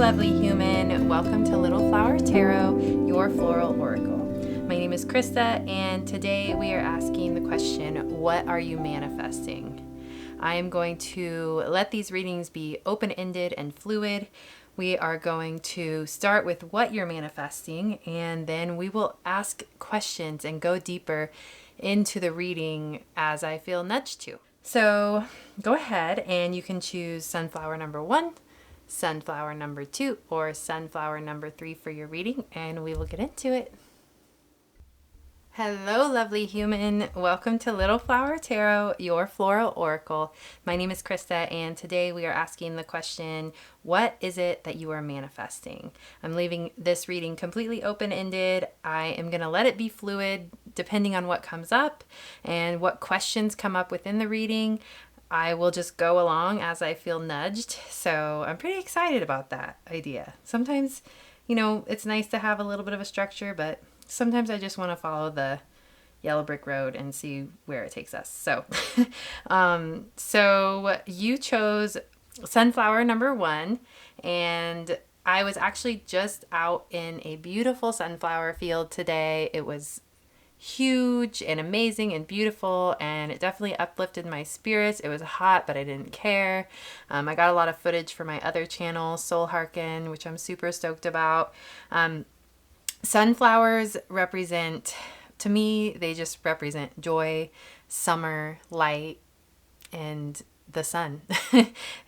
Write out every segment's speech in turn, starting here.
lovely human. Welcome to Little Flower Tarot, your floral oracle. My name is Krista, and today we are asking the question, what are you manifesting? I am going to let these readings be open-ended and fluid. We are going to start with what you're manifesting, and then we will ask questions and go deeper into the reading as I feel nudged to. So go ahead and you can choose sunflower number 1, sunflower number 2, or sunflower number 3 for your reading, and we will get into it. Hello, lovely human. Welcome to Little Flower Tarot, your floral oracle. My name is Krista, and today we are asking the question, what is it that you are manifesting? I'm leaving this reading completely open-ended. I am going to let it be fluid depending on what comes up and what questions come up within the reading. I will just go along as I feel nudged. So I'm pretty excited about that idea. Sometimes, it's nice to have a little bit of a structure, but sometimes I just want to follow the yellow brick road and see where it takes us. So, so you chose sunflower number 1, and I was actually just out in a beautiful sunflower field today. It was huge and amazing and beautiful, and it definitely uplifted my spirits. It was hot, but I didn't care. I got a lot of footage for my other channel, Soul Hearken, which I'm super stoked about. Sunflowers represent, to me, they just represent joy, summer, light, and the sun.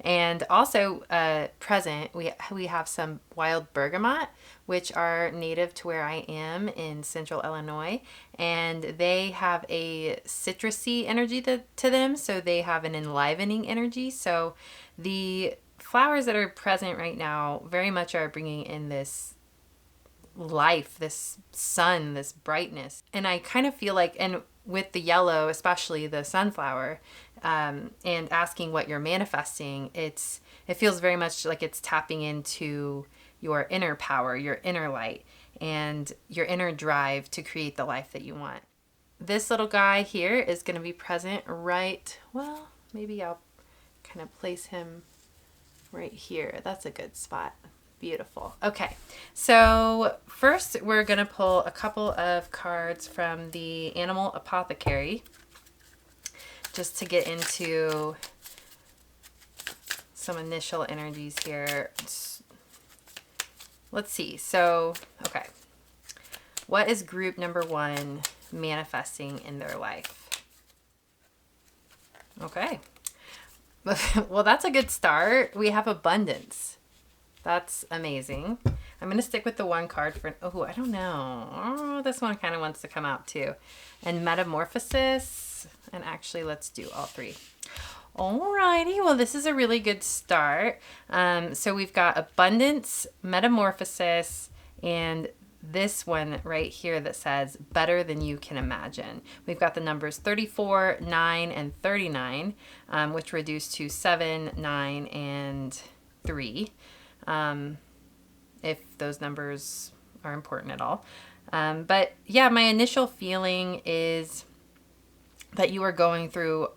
And also present, we have some wild bergamot, which are native to where I am in central Illinois, and they have a citrusy energy to them, so they have an enlivening energy. So the flowers that are present right now very much are bringing in this life, this sun, this brightness. And I kind of feel like, and with the yellow, especially the sunflower, and asking what you're manifesting, it feels very much like it's tapping into your inner power, your inner light, and your inner drive to create the life that you want. This little guy here is going to be present maybe I'll kind of place him right here. That's a good spot. Beautiful. Okay, so first we're going to pull a couple of cards from the Animal Apothecary just to get into some initial energies here. Let's see. So, okay. What is group number 1 manifesting in their life? Okay. Well, that's a good start. We have abundance. That's amazing. I'm going to stick with the one card for, I don't know. Oh, this one kind of wants to come out too. And metamorphosis. And actually, let's do all 3. Alrighty, well, this is a really good start. So we've got abundance, metamorphosis, and this one right here that says better than you can imagine. We've got the numbers 34, 9, and 39, which reduce to 7, 9, and 3. If those numbers are important at all. But yeah, my initial feeling is that you are going through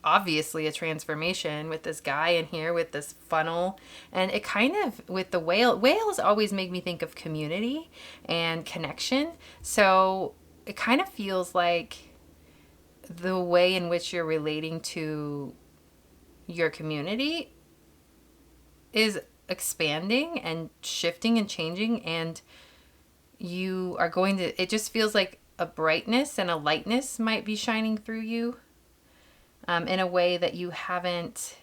obviously a transformation with this guy in here with this funnel, and it kind of, with the whales always make me think of community and connection. So it kind of feels like the way in which you're relating to your community is expanding and shifting and changing, and you are going to, it just feels like a brightness and a lightness might be shining through you in a way that you haven't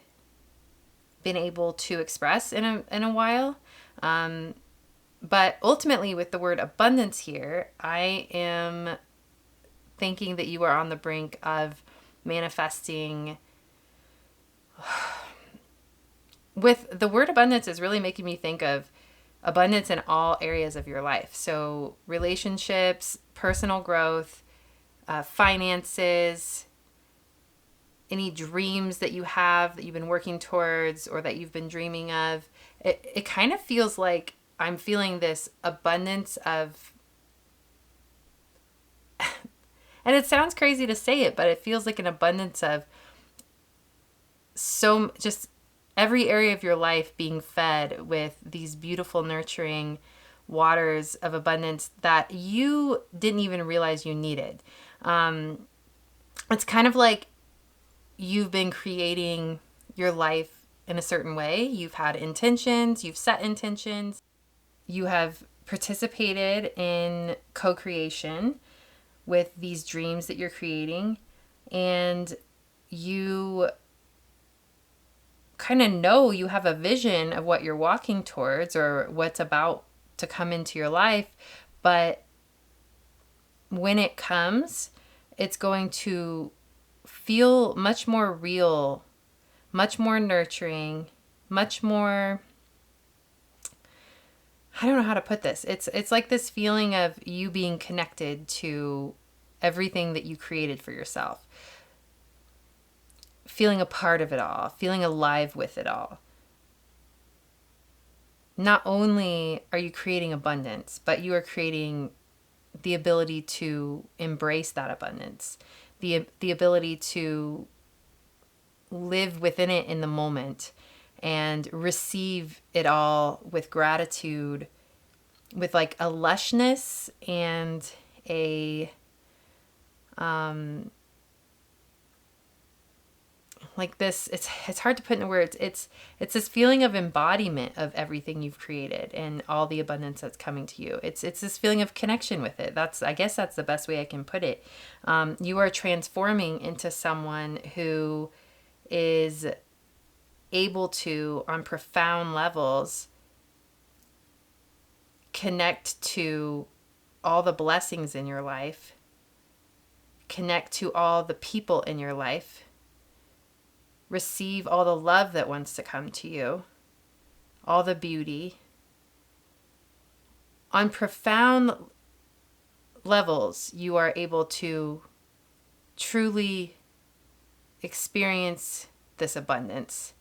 been able to express in a while. But ultimately, with the word abundance here, I am thinking that you are on the brink of manifesting. With the word abundance is really making me think of abundance in all areas of your life. So relationships, personal growth, finances, any dreams that you have that you've been working towards or that you've been dreaming of. It kind of feels like I'm feeling this abundance of, and it sounds crazy to say it, but it feels like an abundance of so just every area of your life being fed with these beautiful, nurturing waters of abundance that you didn't even realize you needed. It's kind of like you've been creating your life in a certain way. You've had intentions, you've set intentions, you have participated in co creation with these dreams that you're creating, and you kind of know you have a vision of what you're walking towards or what's about to come into your life. But when it comes, it's going to feel much more real, much more nurturing, much more, I don't know how to put this. It's like this feeling of you being connected to everything that you created for yourself. Feeling a part of it all, feeling alive with it all. Not only are you creating abundance, but you are creating the ability to embrace that abundance, the ability to live within it in the moment and receive it all with gratitude, with like a lushness and a like this, it's hard to put into words. It's this feeling of embodiment of everything you've created and all the abundance that's coming to you. It's this feeling of connection with it. I guess that's the best way I can put it. You are transforming into someone who is able to, on profound levels, connect to all the blessings in your life, connect to all the people in your life, receive all the love that wants to come to you, all the beauty. On profound levels, you are able to truly experience this abundance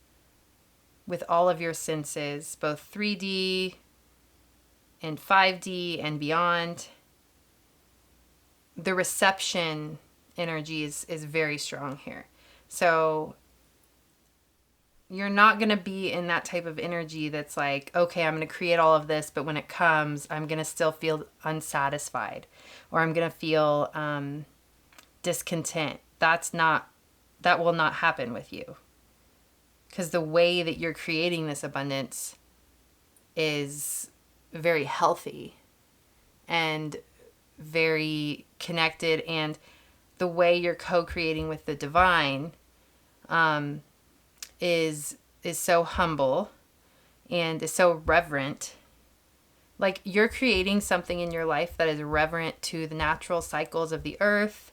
with all of your senses, both 3D and 5D and beyond. The reception energy is very strong here. So you're not going to be in that type of energy that's like, okay, I'm going to create all of this, but when it comes, I'm going to still feel unsatisfied, or I'm going to feel discontent. That will not happen with you. Because the way that you're creating this abundance is very healthy and very connected, and the way you're co-creating with the divine is so humble and is so reverent. Like, you're creating something in your life that is reverent to the natural cycles of the earth,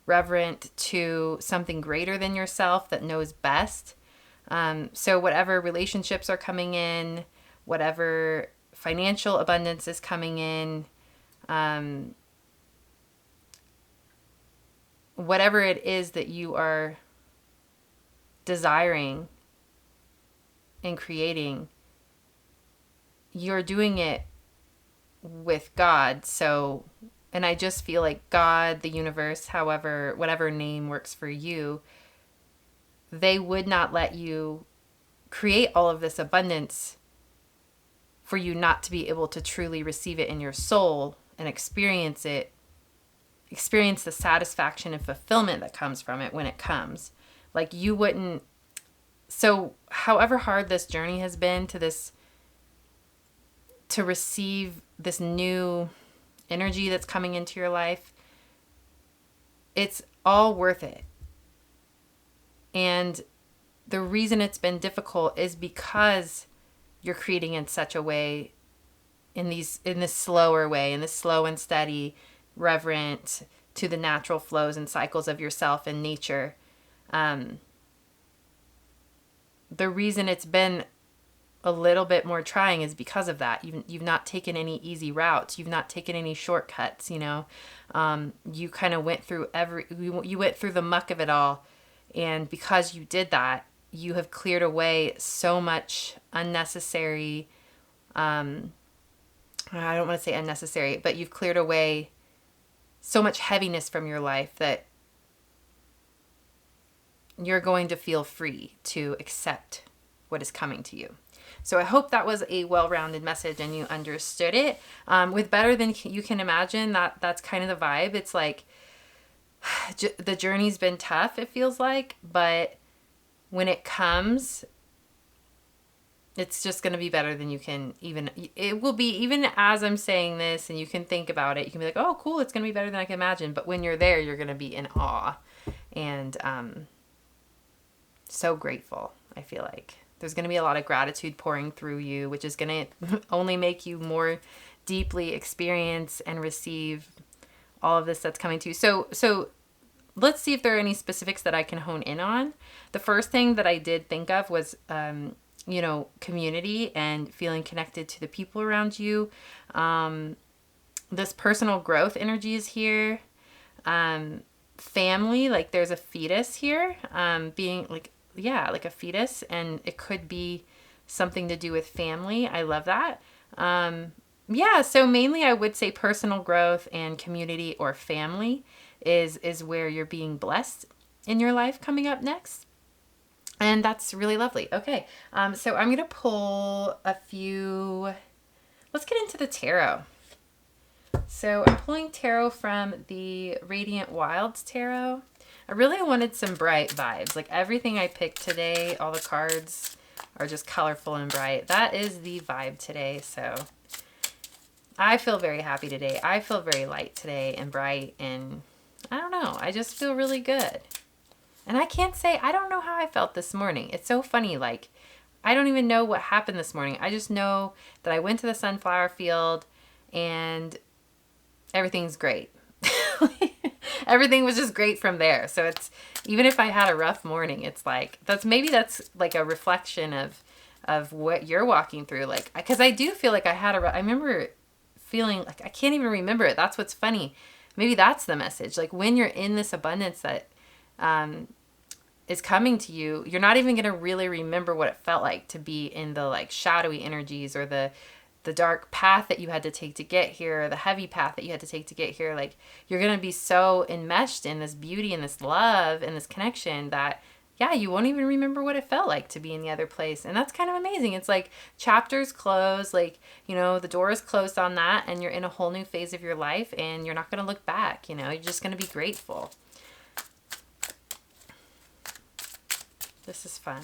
reverent to something greater than yourself that knows best. So whatever relationships are coming in, whatever financial abundance is coming in, whatever it is that you are desiring and creating, you're doing it with God. So, and I just feel like God, the universe, however, whatever name works for you, they would not let you create all of this abundance for you not to be able to truly receive it in your soul and experience it, experience the satisfaction and fulfillment that comes from it when it comes. Like, you wouldn't. So however hard this journey has been to receive this new energy that's coming into your life, it's all worth it. And the reason it's been difficult is because you're creating in such a way, in this slower way, in this slow and steady, reverent to the natural flows and cycles of yourself and nature. The reason it's been a little bit more trying is because of that. You've not taken any easy routes. You've not taken any shortcuts. You kind of went through you went through the muck of it all, and because you did that, you have cleared away so much unnecessary. I don't want to say unnecessary, but you've cleared away so much heaviness from your life that you're going to feel free to accept what is coming to you. So I hope that was a well-rounded message and you understood it. With better than you can imagine, that's kind of the vibe. It's like the journey's been tough, it feels like, but when it comes, it's just going to be better than you can even, it will be, even as I'm saying this and you can think about it, you can be like, oh, cool, it's going to be better than I can imagine. But when you're there, you're going to be in awe and so grateful. I feel like there's going to be a lot of gratitude pouring through you, which is going to only make you more deeply experience and receive all of this that's coming to you. So let's see if there are any specifics that I can hone in on. The first thing that I did think of was, community and feeling connected to the people around you. This personal growth energy is here. Family, like there's a fetus here, being like a fetus, and it could be something to do with family. I love that. So mainly I would say personal growth and community or family is where you're being blessed in your life coming up next. And that's really lovely. Okay. So I'm going to pull a few, let's get into the tarot. So I'm pulling tarot from the Radiant Wilds Tarot. I really wanted some bright vibes. Like everything I picked today, all the cards are just colorful and bright. That is the vibe today. So I feel very happy today. I feel very light today and bright, and I don't know. I just feel really good. And I can't say, I don't know how I felt this morning. It's so funny. Like, I don't even know what happened this morning. I just know that I went to the sunflower field and everything's great. Everything was just great from there. So it's, even if I had a rough morning, it's like, that's like a reflection of what you're walking through. Like, because I do feel like I remember feeling like, I can't even remember it. That's what's funny. Maybe that's the message. Like when you're in this abundance that is coming to you, you're not even going to really remember what it felt like to be in the like shadowy energies or the dark path that you had to take to get here, or the heavy path that you had to take to get here. Like you're going to be so enmeshed in this beauty and this love and this connection that, yeah, you won't even remember what it felt like to be in the other place. And that's kind of amazing. It's like chapters close, like, the door is closed on that and you're in a whole new phase of your life and you're not going to look back, you're just going to be grateful. This is fun.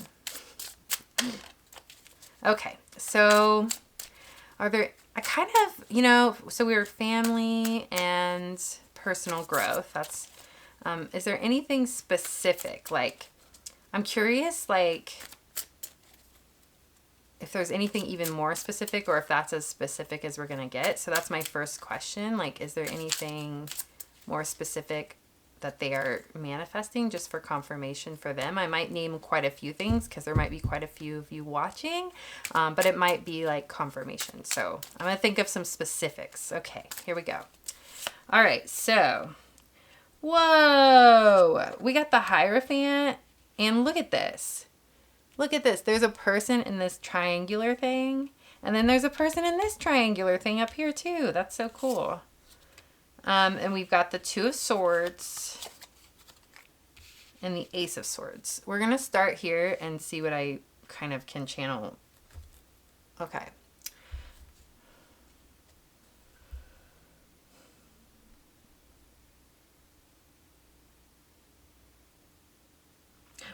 Okay, so are there, so we were family and personal growth. That's, is there anything specific? Like, I'm curious, like, if there's anything even more specific or if that's as specific as we're going to get. So that's my first question. Like, is there anything more specific that they are manifesting just for confirmation for them? I might name quite a few things because there might be quite a few of you watching, but it might be like confirmation. So I'm going to think of some specifics. Okay, here we go. All right, so, whoa, we got the Hierophant, and look at this. Look at this. There's a person in this triangular thing, and then there's a person in this triangular thing up here too. That's so cool. And we've got the Two of Swords and the Ace of Swords. We're going to start here and see what I kind of can channel. Okay.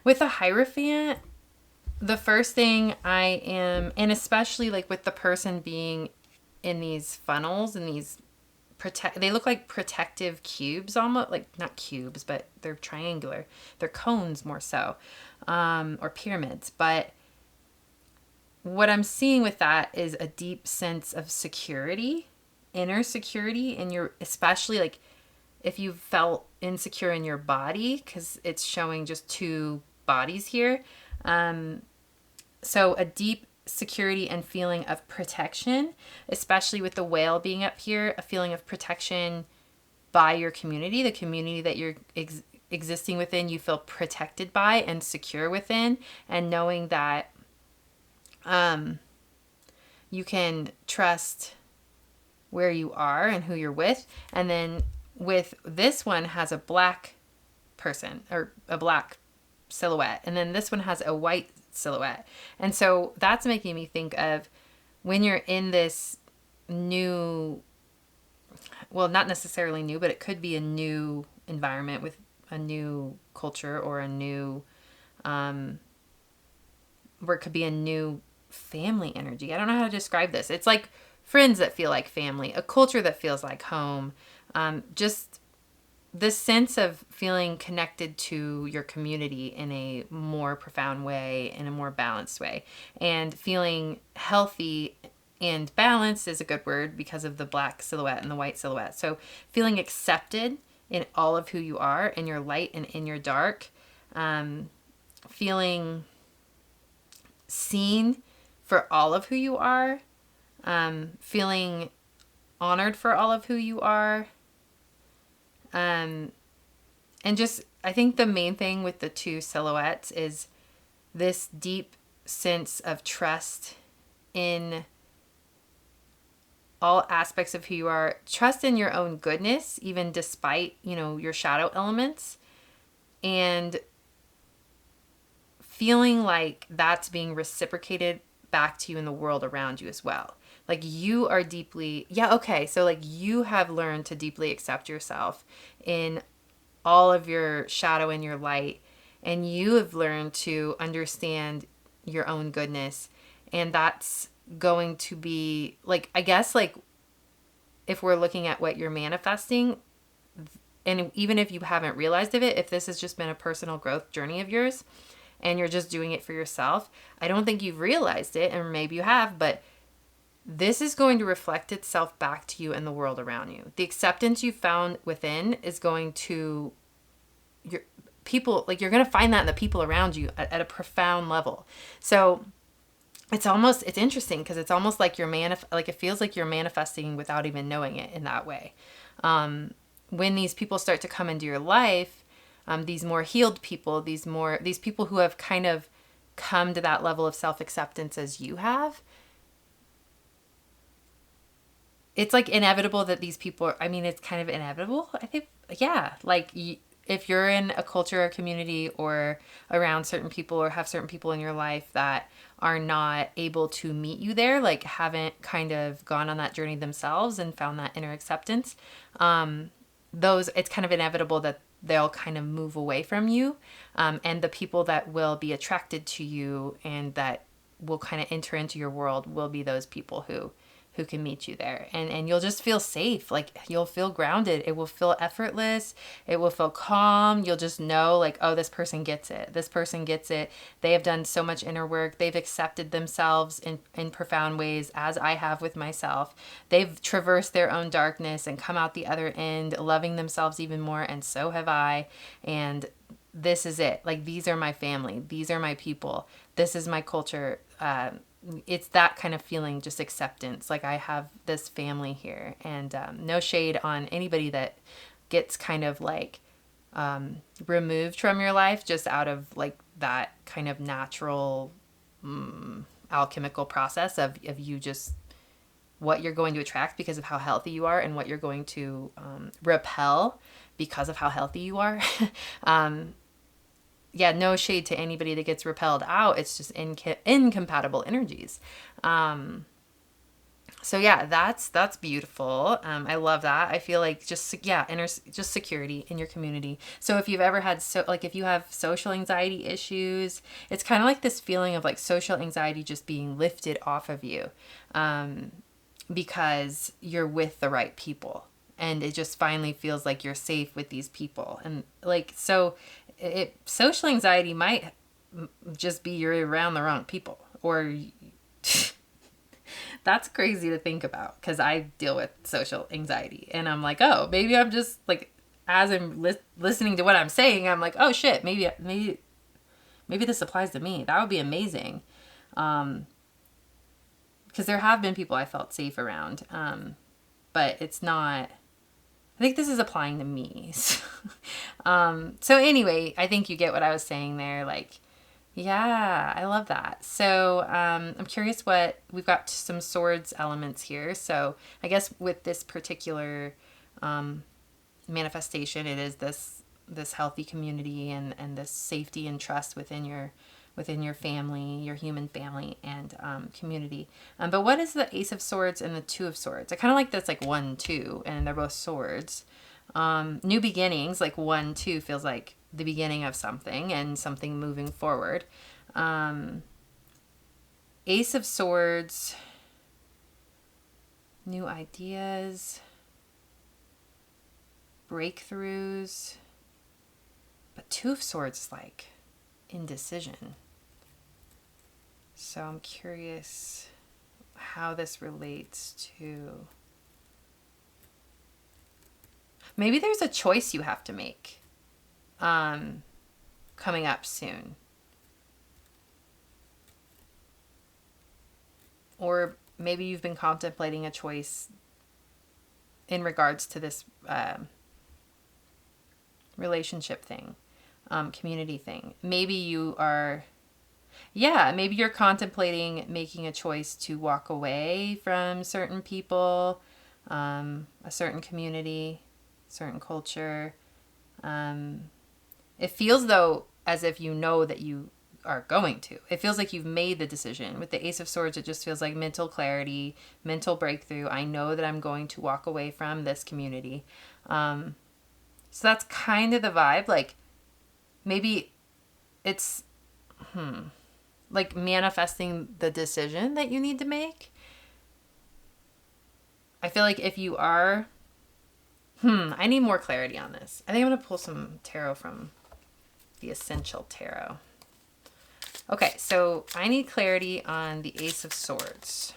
With the Hierophant, the first thing I am, and especially like with the person being in these funnels and these they look like protective cubes, almost like, not cubes, but they're triangular. They're cones more so, or pyramids. But what I'm seeing with that is a deep sense of security, inner security, and especially like if you felt insecure in your body, because it's showing just two bodies here. So a deep security and feeling of protection, especially with the whale being up here, a feeling of protection by your community, the community that you're existing within, you feel protected by and secure within, and knowing that you can trust where you are and who you're with. And then with this one has a black person or a black silhouette, and then this one has a white silhouette. And so that's making me think of when you're in this new, well, not necessarily new, but it could be a new environment with a new culture, or a new, where it could be a new family energy. I don't know how to describe this. It's like friends that feel like family, a culture that feels like home, just this sense of feeling connected to your community in a more profound way, in a more balanced way, and feeling healthy and balanced is a good word because of the black silhouette and the white silhouette. So feeling accepted in all of who you are, in your light and in your dark, feeling seen for all of who you are, feeling honored for all of who you are. And just, I think the main thing with the two silhouettes is this deep sense of trust in all aspects of who you are, trust in your own goodness, even despite, your shadow elements, and feeling like that's being reciprocated back to you in the world around you as well. Like you are deeply, so like you have learned to deeply accept yourself in all of your shadow and your light, and you have learned to understand your own goodness. And that's going to be like, I guess, like if we're looking at what you're manifesting, and even if you haven't realized of it, if this has just been a personal growth journey of yours and you're just doing it for yourself, I don't think you've realized it, and maybe you have, but this is going to reflect itself back to you and the world around you. The acceptance you found within is going to your people, like you're going to find that in the people around you at a profound level. So it's interesting because it's almost like like it feels like you're manifesting without even knowing it in that way. When these people start to come into your life, these more healed people, these people who have kind of come to that level of self-acceptance as you have, it's like inevitable that these people, it's kind of inevitable, I think. Yeah. Like if you're in a culture or community or around certain people or have certain people in your life that are not able to meet you there, like haven't kind of gone on that journey themselves and found that inner acceptance, it's kind of inevitable that they'll kind of move away from you. And the people that will be attracted to you and that will kind of enter into your world will be those people who can meet you there. And you'll just feel safe. Like you'll feel grounded. It will feel effortless. It will feel calm. You'll just know like, oh, this person gets it. This person gets it. They have done so much inner work. They've accepted themselves in profound ways, as I have with myself. They've traversed their own darkness and come out the other end loving themselves even more. And so have I. And this is it. Like, these are my family. These are my people. This is my culture. It's that kind of feeling, just acceptance. Like I have this family here, and no shade on anybody that gets kind of like removed from your life just out of like that kind of natural alchemical process of you just what you're going to attract because of how healthy you are, and what you're going to repel because of how healthy you are. No shade to anybody that gets repelled out. It's just incompatible energies. So yeah, that's beautiful. I love that. I feel like just security in your community. So if you've ever had if you have social anxiety issues, it's kind of like this feeling of like social anxiety just being lifted off of you, because you're with the right people, and it just finally feels like you're safe with these people, and like so. Social anxiety might just be you're around the wrong people, or that's crazy to think about, because I deal with social anxiety, and I'm like, oh, maybe I'm just like, as I'm listening to what I'm saying, I'm like, oh shit, maybe this applies to me. That would be amazing, because there have been people I felt safe around, but it's not. I think this is applying to me. So anyway, I think you get what I was saying there. Like, yeah, I love that. So I'm curious what we've got some swords elements here. So I guess with this particular manifestation, it is this healthy community and this safety and trust within your within your family, your human family, and community. But what is the Ace of Swords and the Two of Swords? I kind of like this like 1-2, and they're both swords. New beginnings, like 1-2 feels like the beginning of something and something moving forward. Ace of Swords, new ideas, breakthroughs. But Two of Swords is like indecision. So I'm curious how this relates to... Maybe there's a choice you have to make coming up soon. Or maybe you've been contemplating a choice in regards to this relationship thing, community thing. Maybe you are, maybe you're contemplating making a choice to walk away from certain people, a certain community, certain culture. It feels though as if you know that you are going to. It feels like you've made the decision. With the Ace of Swords, it just feels like mental clarity, mental breakthrough. I know that I'm going to walk away from this community. So that's kind of the vibe. Like maybe it's like manifesting the decision that you need to make. I feel like if you are, I need more clarity on this. I think I'm going to pull some tarot from the Essential Tarot. Okay, so I need clarity on the Ace of Swords.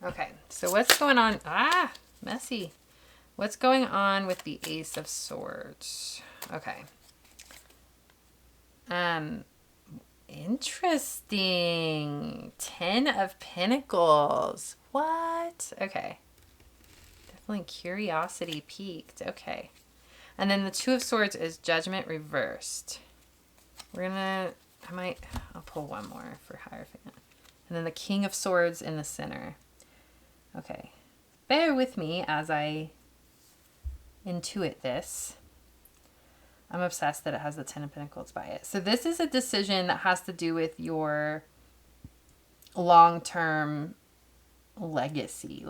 Okay, so what's going on? Messy. What's going on with the Ace of Swords? Okay. Interesting. 10 of Pentacles. What? Okay. Definitely curiosity peaked. Okay. And then the Two of Swords is Judgment reversed. I'll pull one more for Hierophant. And then the King of Swords in the center. Okay. Bear with me as I intuit this. I'm obsessed that it has the 10 of Pentacles by it. So this is a decision that has to do with your long-term legacy.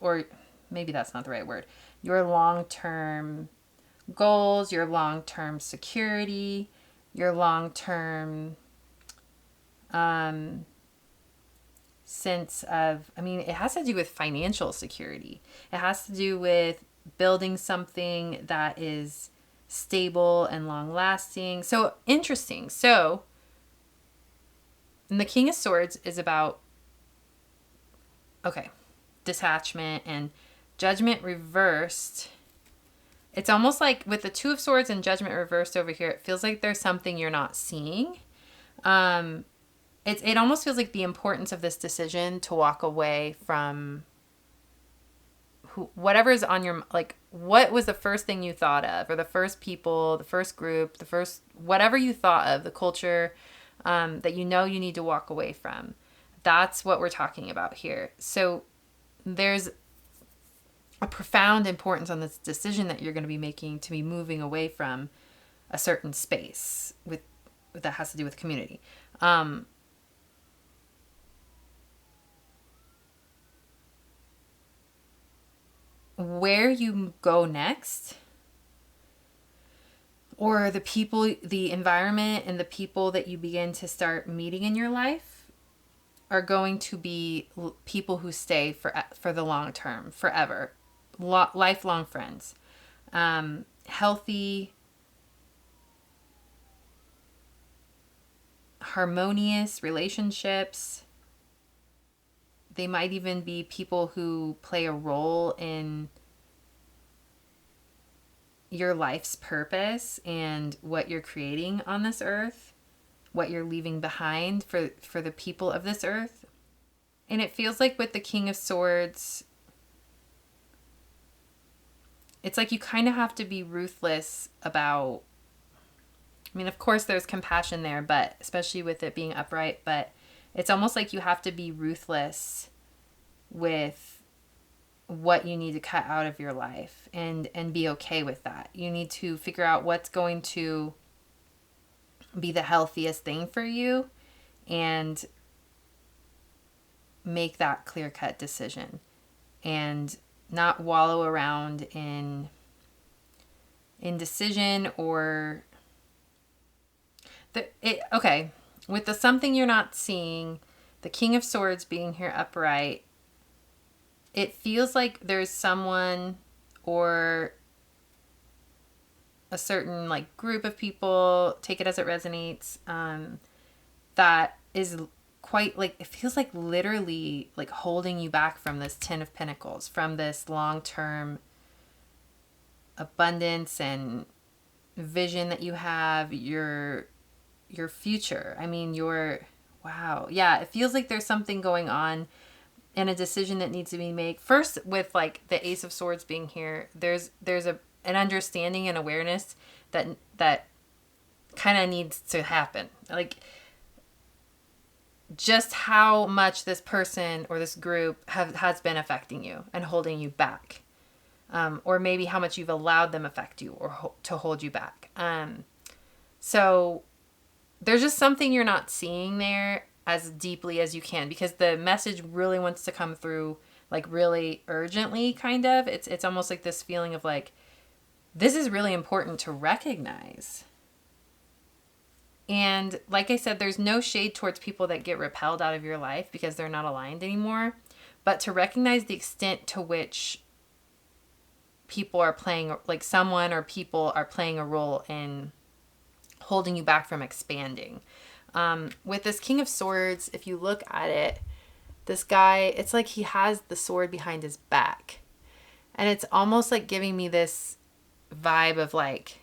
Or maybe that's not the right word. Your long-term goals, your long-term security, your long-term sense of, it has to do with financial security. It has to do with building something that is stable and long-lasting. So interesting. So and the King of Swords is about, detachment, and Judgment reversed. It's almost like with the Two of Swords and Judgment reversed over here, it feels like there's something you're not seeing. It almost feels like the importance of this decision to walk away from whatever is on your, like, what was the first thing you thought of, or the first people, the first group, the first, whatever you thought of, the culture that you know you need to walk away from. That's what we're talking about here. So there's a profound importance on this decision that you're going to be making to be moving away from a certain space that has to do with community. Where you go next, or the people, the environment, and the people that you begin to start meeting in your life are going to be people who stay for the long term, forever, lifelong friends, healthy, harmonious relationships. They might even be people who play a role in your life's purpose and what you're creating on this earth, what you're leaving behind for the people of this earth. And it feels like with the King of Swords, it's like you kind of have to be ruthless about, of course there's compassion there, but especially with it being upright, but it's almost like you have to be ruthless with what you need to cut out of your life and be okay with that. You need to figure out what's going to be the healthiest thing for you, and make that clear-cut decision and not wallow around in indecision or okay, with the something you're not seeing, the King of Swords being here upright, it feels like there's someone or a certain like group of people, take it as it resonates, that is quite like, it feels like literally like holding you back from this Ten of Pentacles, from this long-term abundance and vision that you have, your future. I mean, wow. Yeah, it feels like there's something going on and a decision that needs to be made. First, with like the Ace of Swords being here, there's an understanding and awareness that kind of needs to happen. Like, just how much this person or this group has been affecting you and holding you back. Or maybe how much you've allowed them affect you or to hold you back. So there's just something you're not seeing there as deeply as you can, because the message really wants to come through like really urgently, kind of. It's almost like this feeling of like, this is really important to recognize. And like I said, there's no shade towards people that get repelled out of your life because they're not aligned anymore. But to recognize the extent to which people are playing, like someone or people are playing a role in holding you back from expanding. With this King of Swords, if you look at it, this guy, it's like he has the sword behind his back. And it's almost like giving me this vibe of like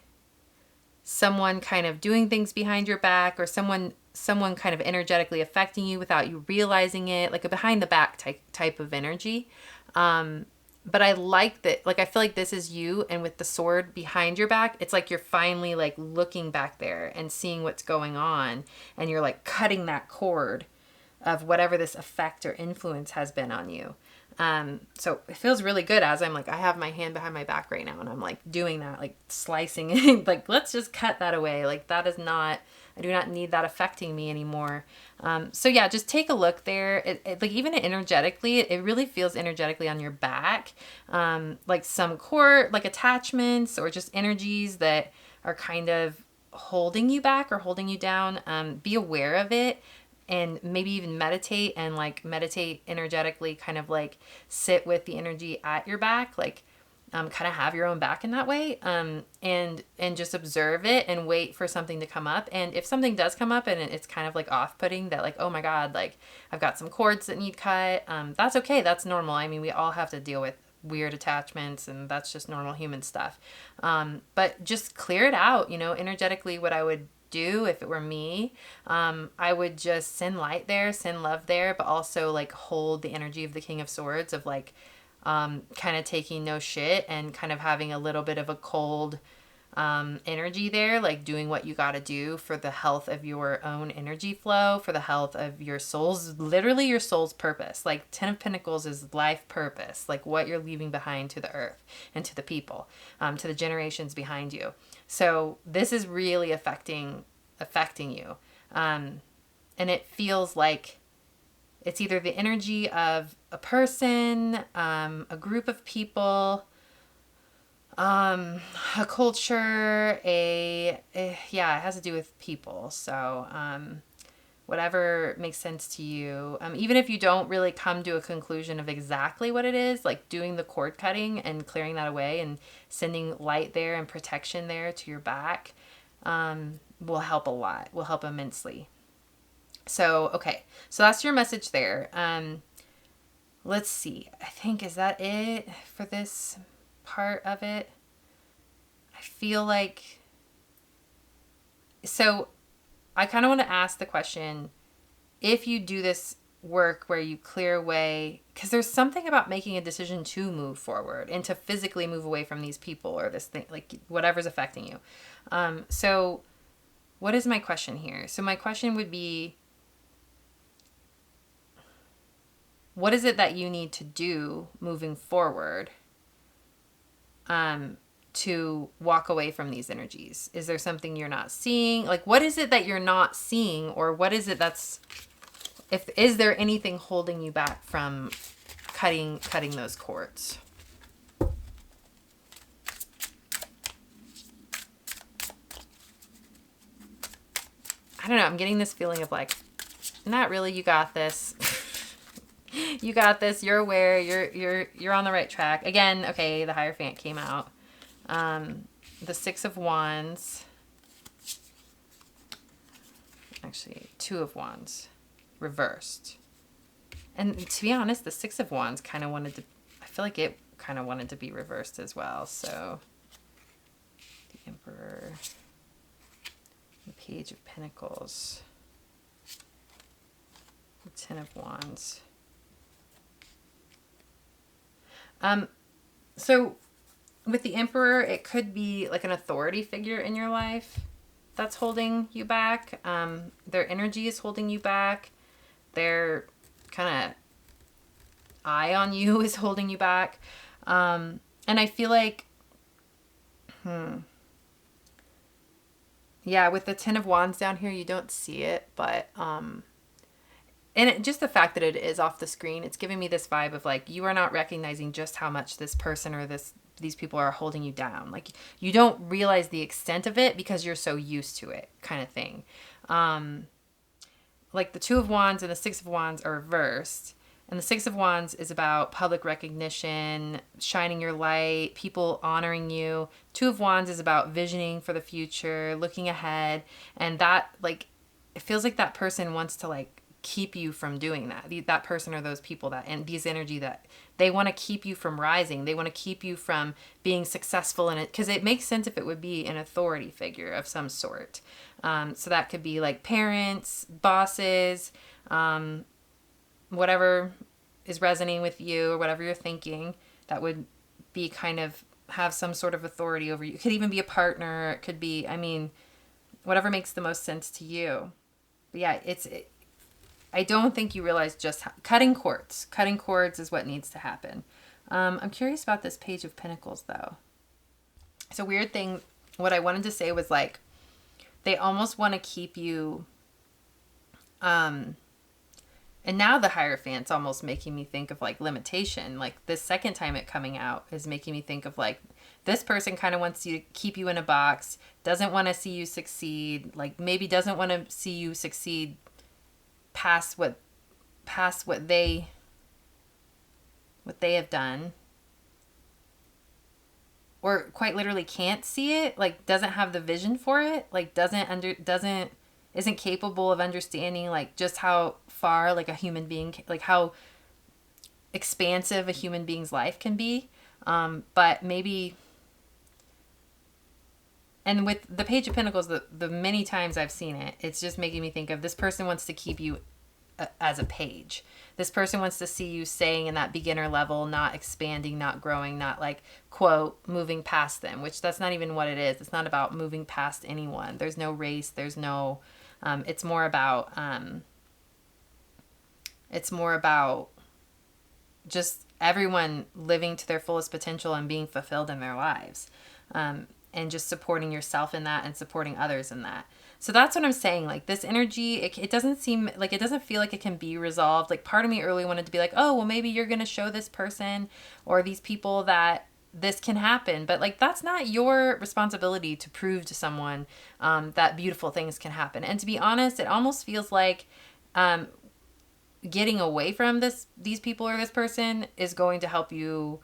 someone kind of doing things behind your back, or someone kind of energetically affecting you without you realizing it, like a behind the back type of energy. But I like that, like, I feel like this is you, and with the sword behind your back, it's like you're finally like looking back there and seeing what's going on, and you're like cutting that cord of whatever this effect or influence has been on you. So it feels really good as I'm like, I have my hand behind my back right now, and I'm like doing that, like slicing it, like, let's just cut that away. Like, that is not, I do not need that affecting me anymore. So yeah, just take a look there. It like, even energetically, it really feels energetically on your back. Like some core, like attachments or just energies that are kind of holding you back or holding you down. Be aware of it. And maybe even meditate energetically, kind of like sit with the energy at your back, like kind of have your own back in that way, and just observe it and wait for something to come up. And if something does come up and it's kind of like off-putting, that like, oh my God, like I've got some cords that need cut, that's okay. That's normal. I mean, we all have to deal with weird attachments, and that's just normal human stuff. But just clear it out, energetically. What I would do if it were me, I would just send light there, send love there, but also like hold the energy of the King of Swords of like kind of taking no shit and kind of having a little bit of a cold energy there, like doing what you got to do for the health of your own energy flow, for the health of your soul's, literally your soul's purpose. Like Ten of Pentacles is life purpose, like what you're leaving behind to the earth and to the people, to the generations behind you. So this is really affecting you. And it feels like it's either the energy of a person, a group of people, a culture, yeah, it has to do with people. So, whatever makes sense to you. Even if you don't really come to a conclusion of exactly what it is, like doing the cord cutting and clearing that away and sending light there and protection there to your back, will help a lot, will help immensely. So, okay. So that's your message there. Let's see. I think, is that it for this part of it? I feel like, so I kind of want to ask the question, if you do this work where you clear away, because there's something about making a decision to move forward and to physically move away from these people or this thing, like whatever's affecting you. So what is my question here? So my question would be, what is it that you need to do moving forward to walk away from these energies? Is there something you're not seeing? Like, what is it that you're not seeing, or what is it that's, is there anything holding you back from cutting those cords? I don't know. I'm getting this feeling of like, not really. You got this. You got this. You're aware. You're on the right track. Again, okay, the Hierophant came out. The Six of Wands. Actually, Two of Wands reversed. And to be honest, the Six of Wands kind of wanted to, I feel like it kind of wanted to be reversed as well. So the Emperor, the Page of Pentacles, the Ten of Wands. So with the Emperor, it could be like an authority figure in your life that's holding you back. Their energy is holding you back. Their kind of eye on you is holding you back. And I feel like, yeah, with the Ten of Wands down here, you don't see it, but, and just the fact that it is off the screen, it's giving me this vibe of like, you are not recognizing just how much this person or these people are holding you down. Like, you don't realize the extent of it because you're so used to it, kind of thing. Like the Two of Wands and the Six of Wands are reversed. And the Six of Wands is about public recognition, shining your light, people honoring you. Two of Wands is about visioning for the future, looking ahead. And that, like, it feels like that person wants to, like, keep you from doing that. That person or those people that, and these energy that they want to keep you from rising. They want to keep you from being successful in it. Because it makes sense if it would be an authority figure of some sort. So that could be like parents, bosses, whatever is resonating with you or whatever you're thinking, that would be kind of have some sort of authority over you. It could even be a partner. It could be, I mean, whatever makes the most sense to you. But yeah, I don't think you realize just how, cutting cords is what needs to happen. I'm curious about this Page of Pentacles though. It's a weird thing. What I wanted to say was like, they almost want to keep you, and now the Hierophant's almost making me think of like limitation. Like this second time it coming out is making me think of like, this person kind of wants you to keep you in a box, doesn't want to see you succeed, like maybe doesn't want to see you succeed past what they have done, or quite literally can't see it, like doesn't have the vision for it, like isn't capable of understanding like just how far like a human being, like how expansive a human being's life can be. But maybe, and with the Page of Pentacles, the many times I've seen it, it's just making me think of this person wants to keep you as a page. This person wants to see you staying in that beginner level, not expanding, not growing, not like, quote, moving past them, which that's not even what it is. It's not about moving past anyone. There's no race. There's no, it's more about just everyone living to their fullest potential and being fulfilled in their lives. And just supporting yourself in that and supporting others in that. So that's what I'm saying. Like this energy, it doesn't seem like, it doesn't feel like it can be resolved. Like part of me early wanted to be like, oh, well, maybe you're going to show this person or these people that this can happen. But like, that's not your responsibility to prove to someone that beautiful things can happen. And to be honest, it almost feels like getting away from these people or this person is going to help you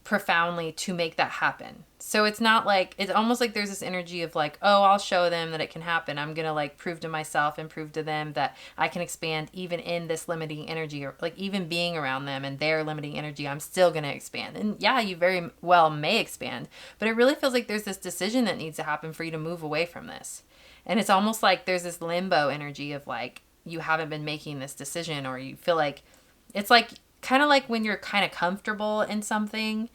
profoundly to make that happen. So it's not like, it's almost like there's this energy of like, oh, I'll show them that it can happen. I'm going to like prove to myself and prove to them that I can expand even in this limiting energy, or like even being around them and their limiting energy, I'm still going to expand. And yeah, you very well may expand, but it really feels like there's this decision that needs to happen for you to move away from this. And it's almost like there's this limbo energy of like, you haven't been making this decision, or you feel like, it's like kind of like when you're kind of comfortable in something.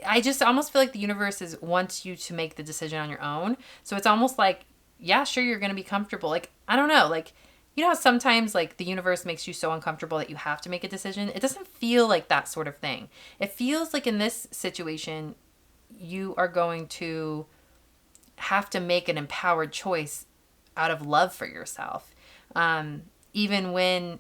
I just almost feel like the universe wants you to make the decision on your own. So it's almost like, yeah, sure, you're going to be comfortable. Like, I don't know, like you know how sometimes like the universe makes you so uncomfortable that you have to make a decision? It doesn't feel like that sort of thing. It feels like in this situation, you are going to have to make an empowered choice out of love for yourself. Even when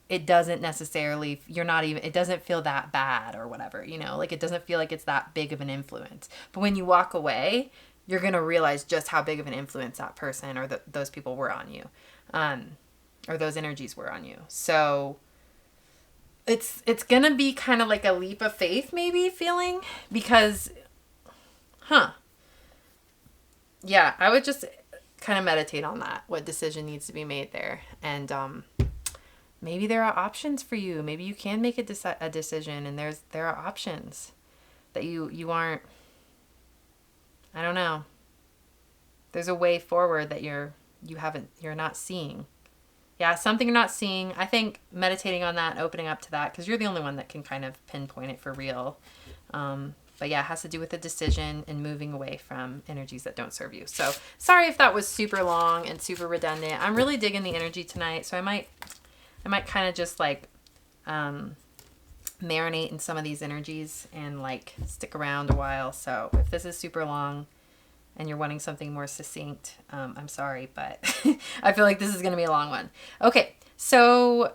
it doesn't necessarily, you're not even, it doesn't feel that bad or whatever, you know, like it doesn't feel like it's that big of an influence. But when you walk away, you're going to realize just how big of an influence that person or those people were on you, or those energies were on you. So it's going to be kind of like a leap of faith, maybe feeling, because, yeah, I would just kind of meditate on that, what decision needs to be made there. And, maybe there are options for you. Maybe you can make a decision, and there are options that you aren't, I don't know. There's a way forward that you're not seeing. Yeah, something you're not seeing. I think meditating on that and opening up to that, because you're the only one that can kind of pinpoint it for real. But yeah, it has to do with the decision and moving away from energies that don't serve you. So sorry if that was super long and super redundant. I'm really digging the energy tonight, so I might kind of just like marinate in some of these energies and like stick around a while. So if this is super long and you're wanting something more succinct, I'm sorry, but I feel like this is going to be a long one. Okay, so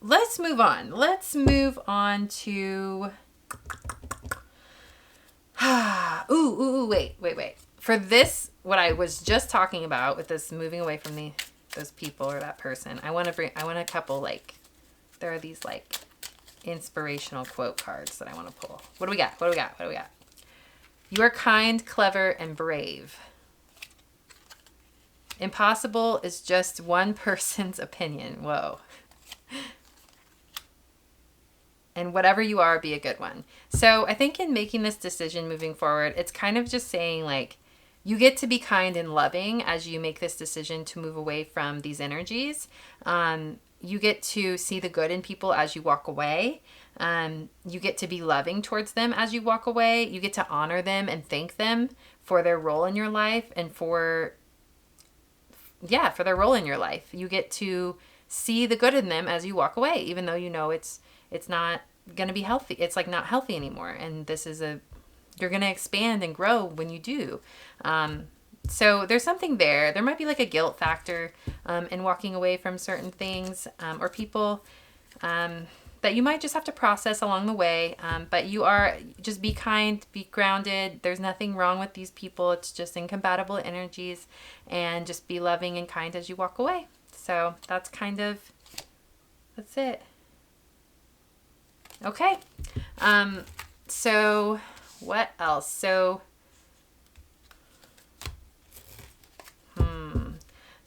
let's move on. Let's move on to... wait. For this, what I was just talking about with this moving away from those people or that person, I want a couple, like, there are these like inspirational quote cards that I want to pull. What do we got? You are kind, clever, and brave. Impossible is just one person's opinion. Whoa. And whatever you are, be a good one. So I think in making this decision moving forward, it's kind of just saying like, you get to be kind and loving as you make this decision to move away from these energies. You get to see the good in people as you walk away. You get to be loving towards them as you walk away. You get to honor them and thank them for their role in your life and for their role in your life. You get to see the good in them as you walk away, even though you know it's not going to be healthy. It's like not healthy anymore. And you're going to expand and grow when you do. So there's something there. There might be like a guilt factor in walking away from certain things or people that you might just have to process along the way. But just be kind, be grounded. There's nothing wrong with these people. It's just incompatible energies, and just be loving and kind as you walk away. So that's it. Okay. So what else?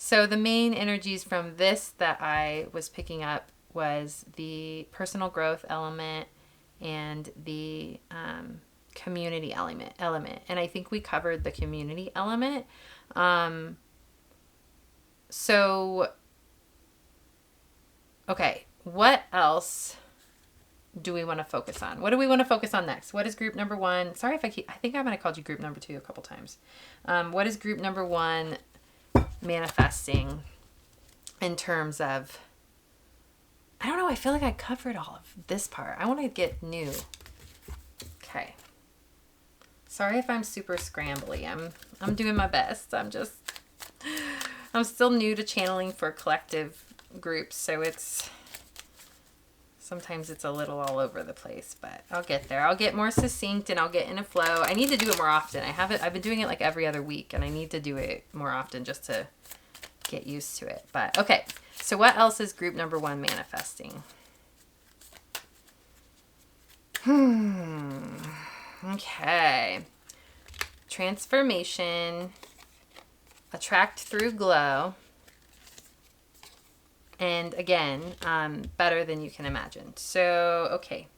So the main energies from this that I was picking up was the personal growth element and the community element. And I think we covered the community element. Okay, what else do we want to focus on? What do we want to focus on next? What is group number 1? Sorry if I think I might have called you group number 2 a couple times. What is group number 1 manifesting in terms of, I don't know, I feel like I covered all of this part. I want to get new. Okay. Sorry if I'm super scrambly. I'm doing my best. I'm still new to channeling for collective groups, so sometimes it's a little all over the place, but I'll get there. I'll get more succinct and I'll get in a flow. I need to do it more often. I've been doing it like every other week, and I need to do it more often just to get used to it. But okay, so what else is group number 1 manifesting? Okay. Transformation, attract through glow, and again, better than you can imagine. So, okay.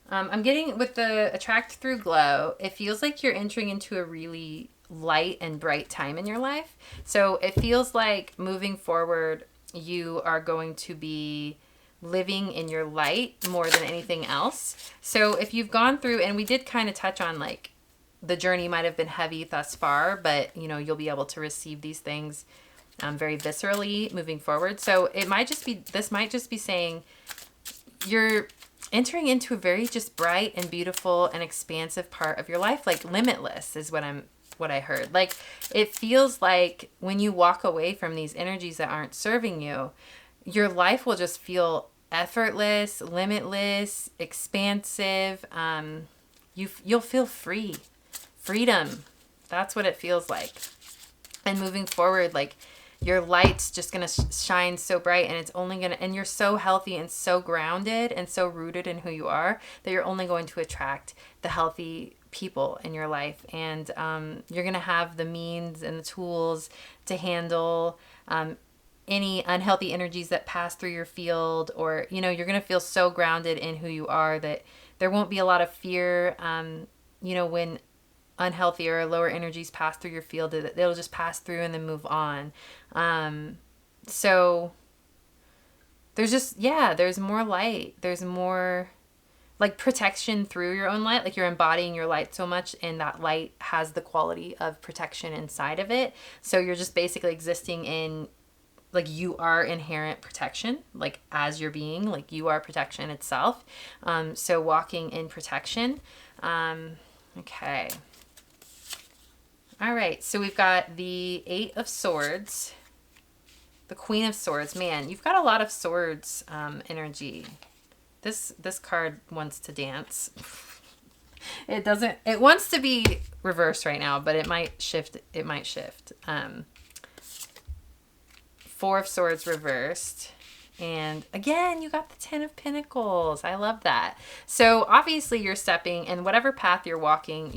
I'm getting, with the attract through glow, it feels like you're entering into a really light and bright time in your life. So it feels like moving forward, you are going to be living in your light more than anything else. So if you've gone through, and we did kind of touch on like the journey might have been heavy thus far, but you'll be able to receive these things very viscerally moving forward. So this might just be saying you're entering into a very just bright and beautiful and expansive part of your life, like limitless is what I heard. Like it feels like when you walk away from these energies that aren't serving you, your life will just feel effortless, limitless, expansive. You'll feel free. Freedom. That's what it feels like. And moving forward, like your light's just going to shine so bright, and it's only going to, and you're so healthy and so grounded and so rooted in who you are that you're only going to attract the healthy people in your life. And you're going to have the means and the tools to handle any unhealthy energies that pass through your field, or, you know, you're going to feel so grounded in who you are that there won't be a lot of fear, you know, when unhealthy or lower energies pass through your field, they'll just pass through and then move on. So there's just, there's more light. There's more like protection through your own light. Like you're embodying your light so much, and that light has the quality of protection inside of it. So you're just basically existing in, like, you are inherent protection, like as your being, like you are protection itself. So walking in protection. Okay. All right, so we've got the 8 of Swords, the Queen of Swords. Man, you've got a lot of swords energy. This card wants to dance. It wants to be reversed right now, but it might shift. Four of Swords reversed. And again, you got the 10 of Pentacles. I love that. So obviously you're stepping in whatever path you're walking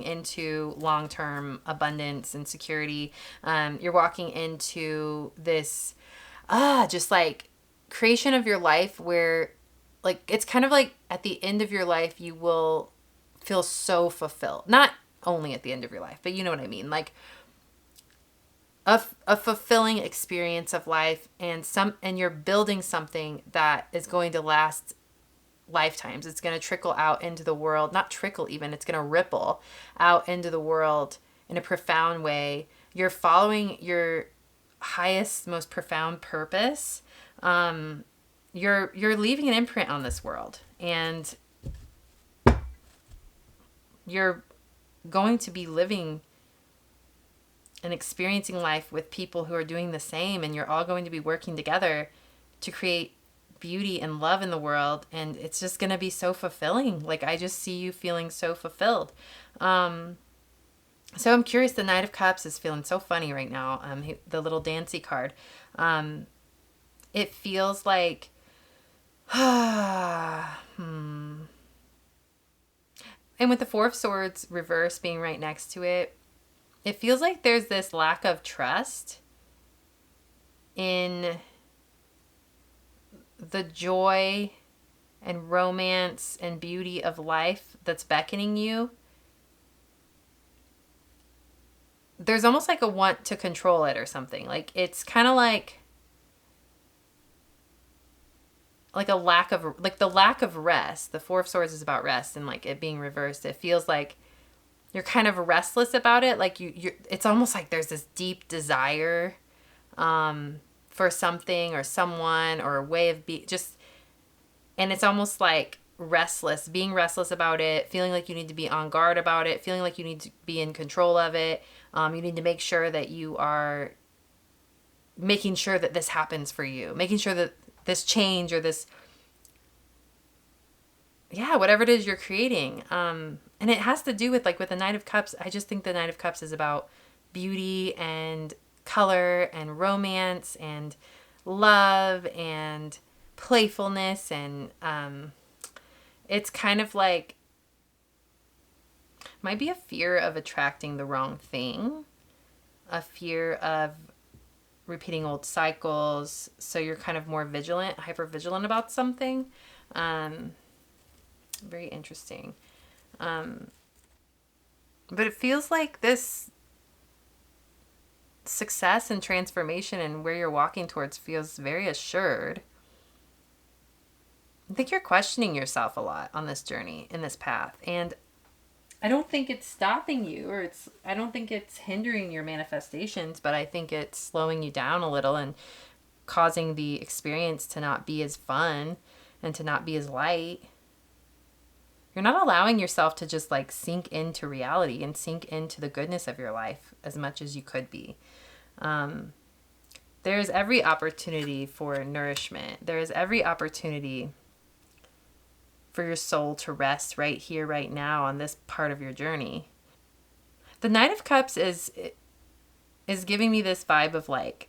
into long-term abundance and security. You're walking into this, just like creation of your life where, like, it's kind of like at the end of your life, you will feel so fulfilled. Not only at the end of your life, but you know what I mean? Like, a fulfilling experience of life, and you're building something that is going to last lifetimes. It's going to trickle out into the world, not trickle even, it's going to ripple out into the world in a profound way. You're following your highest, most profound purpose. You're leaving an imprint on this world, and you're going to be living and experiencing life with people who are doing the same, and you're all going to be working together to create beauty and love in the world, and it's just going to be so fulfilling. Like, I just see you feeling so fulfilled. So I'm curious, the Knight of Cups is feeling so funny right now. The little dancey card. It feels like and with the Four of Swords reverse being right next to it, it feels like there's this lack of trust in the joy and romance and beauty of life that's beckoning you. There's almost like a want to control it or something. Like, it's kind of like a lack of, like, the lack of rest. The Four of Swords is about rest, and like it being reversed, it feels like you're kind of restless about it. Like it's almost like there's this deep desire for something or someone or a way of being, and it's almost like being restless about it, feeling like you need to be on guard about it, feeling like you need to be in control of it. You need to make sure that you are making sure that this happens for you, making sure that this change or this, whatever it is you're creating. And it has to do with, like, with the Knight of Cups. I just think the Knight of Cups is about beauty and color and romance and love and playfulness. And it's kind of like, might be a fear of attracting the wrong thing, a fear of repeating old cycles. So you're kind of more vigilant, hyper vigilant about something. Very interesting. But it feels like this success and transformation and where you're walking towards feels very assured. I think you're questioning yourself a lot on this journey, in this path. And I don't think it's stopping you, or I don't think it's hindering your manifestations, but I think it's slowing you down a little and causing the experience to not be as fun and to not be as light. You're not allowing yourself to just like sink into reality and sink into the goodness of your life as much as you could be. There's every opportunity for nourishment. There is every opportunity for your soul to rest right here, right now on this part of your journey. The Knight of Cups is giving me this vibe of like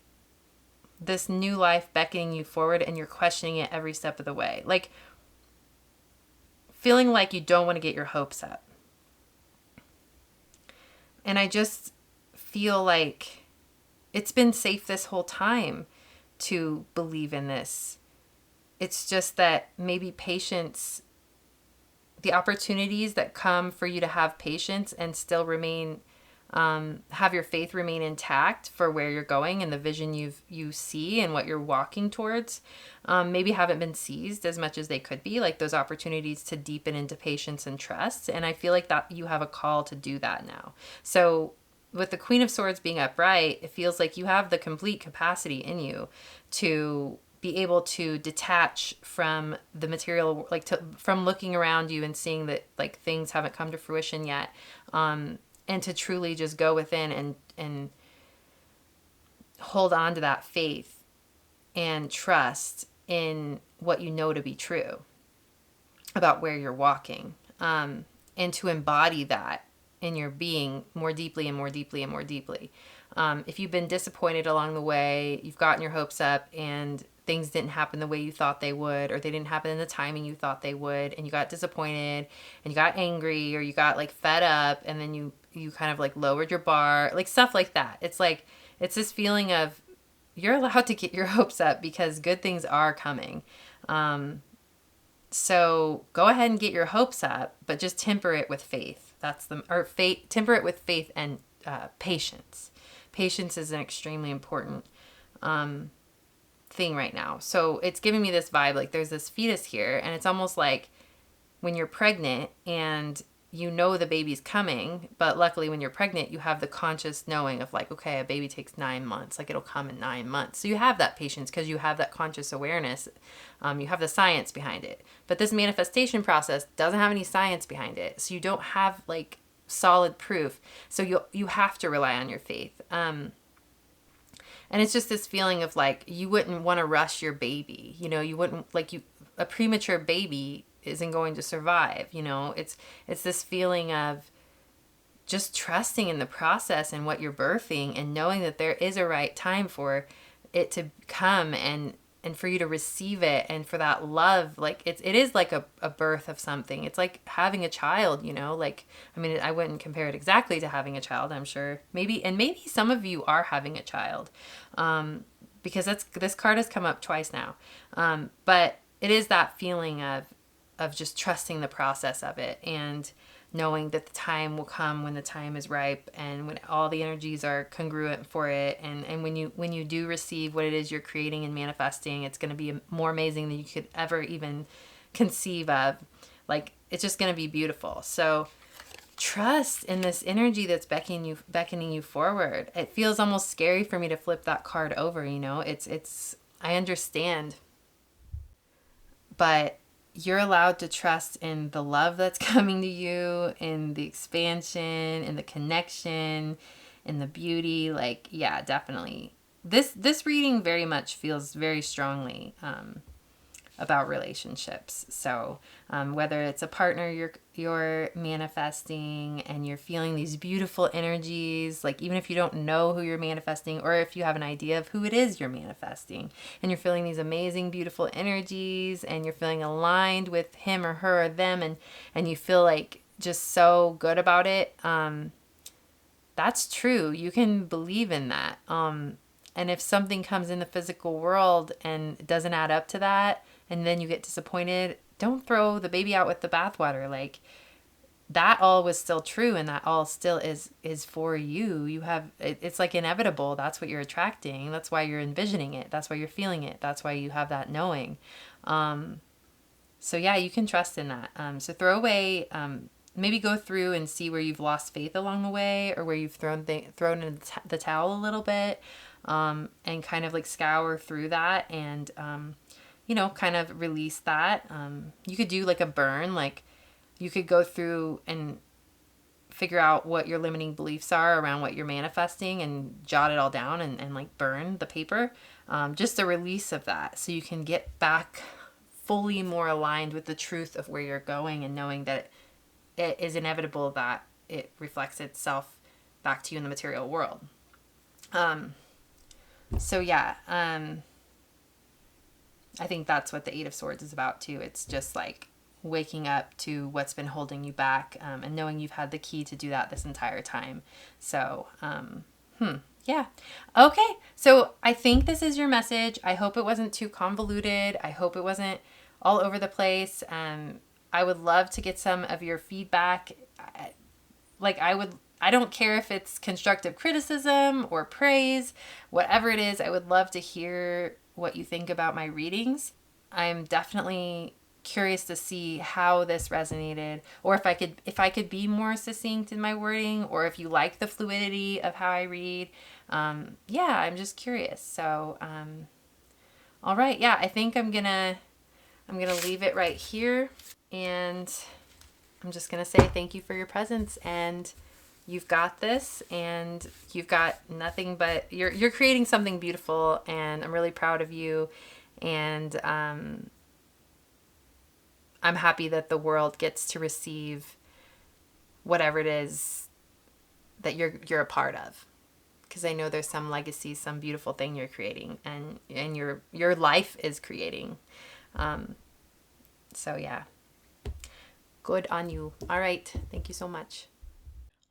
this new life beckoning you forward, and you're questioning it every step of the way. Like feeling like you don't want to get your hopes up. And I just feel like it's been safe this whole time to believe in this. It's just that maybe patience, the opportunities that come for you to have patience and still remain, have your faith remain intact for where you're going and the vision you see and what you're walking towards, maybe haven't been seized as much as they could be, like those opportunities to deepen into patience and trust. And I feel like that you have a call to do that now. So with the Queen of Swords being upright, it feels like you have the complete capacity in you to be able to detach from the material, like from looking around you and seeing that like things haven't come to fruition yet, and to truly just go within and hold on to that faith and trust in what you know to be true about where you're walking, and to embody that in your being more deeply and more deeply and more deeply. If you've been disappointed along the way, you've gotten your hopes up and things didn't happen the way you thought they would, or they didn't happen in the timing you thought they would, and you got disappointed and you got angry, or you got like fed up, and then you kind of like lowered your bar, like stuff like that. It's like, it's this feeling of you're allowed to get your hopes up because good things are coming. So go ahead and get your hopes up, but just temper it with faith. Temper it with faith and patience. Patience is an extremely important thing right now. So it's giving me this vibe, like there's this fetus here, and it's almost like when you're pregnant and you know the baby's coming, but luckily when you're pregnant, you have the conscious knowing of like, okay, a baby takes 9 months, like it'll come in 9 months. So you have that patience because you have that conscious awareness. You have the science behind it. But this manifestation process doesn't have any science behind it. So you don't have like solid proof. So you have to rely on your faith. And it's just this feeling of like, you wouldn't want to rush your baby. You know, you wouldn't a premature baby isn't going to survive. You know, it's this feeling of just trusting in the process and what you're birthing, and knowing that there is a right time for it to come, and for you to receive it, and for that love. Like it is like a birth of something. It's like having a child, you know, like, I mean, I wouldn't compare it exactly to having a child, I'm sure. Maybe some of you are having a child, because this card has come up twice now. But it is that feeling of just trusting the process of it, and knowing that the time will come when the time is ripe, and when all the energies are congruent for it, and when you do receive what it is you're creating and manifesting, it's going to be more amazing than you could ever even conceive of. Like, it's just going to be beautiful. So trust in this energy that's beckoning you forward. It feels almost scary for me to flip that card over, you know. It's I understand, but you're allowed to trust in the love that's coming to you, in the expansion, in the connection, in the beauty. Like, yeah, definitely. This reading very much feels very strongly about relationships. So whether it's a partner you're manifesting, and you're feeling these beautiful energies, like even if you don't know who you're manifesting, or if you have an idea of who it is you're manifesting, and you're feeling these amazing beautiful energies, and you're feeling aligned with him or her or them, and you feel like just so good about it, that's true. You can believe in that. And if something comes in the physical world and it doesn't add up to that, and then you get disappointed, don't throw the baby out with the bathwater. Like, that all was still true, and that all still is for you. You have it's like inevitable. That's what you're attracting. That's why you're envisioning it. That's why you're feeling it. That's why you have that knowing. So yeah, you can trust in that. So throw away maybe go through and see where you've lost faith along the way, or where you've thrown in the towel a little bit, and kind of like scour through that and, kind of release that. You could do like a burn, like you could go through and figure out what your limiting beliefs are around what you're manifesting and jot it all down and like burn the paper. Just a release of that so you can get back fully more aligned with the truth of where you're going, and knowing that it is inevitable that it reflects itself back to you in the material world. So yeah, I think that's what the Eight of Swords is about too. It's just like waking up to what's been holding you back, and knowing you've had the key to do that this entire time. So, yeah. Okay. So I think this is your message. I hope it wasn't too convoluted. I hope it wasn't all over the place. I would love to get some of your feedback. I don't care if it's constructive criticism or praise, whatever it is, I would love to hear what you think about my readings. I'm definitely curious to see how this resonated, or if I could be more succinct in my wording, or if you like the fluidity of how I read. Yeah, I'm just curious. So, all right. Yeah, I think I'm gonna leave it right here, and I'm just gonna say thank you for your presence, and you've got this, and you've got nothing but you're creating something beautiful, and I'm really proud of you, and I'm happy that the world gets to receive whatever it is that you're a part of, because I know there's some legacy, some beautiful thing you're creating, and your life is creating. So yeah, good on you. All right, thank you so much.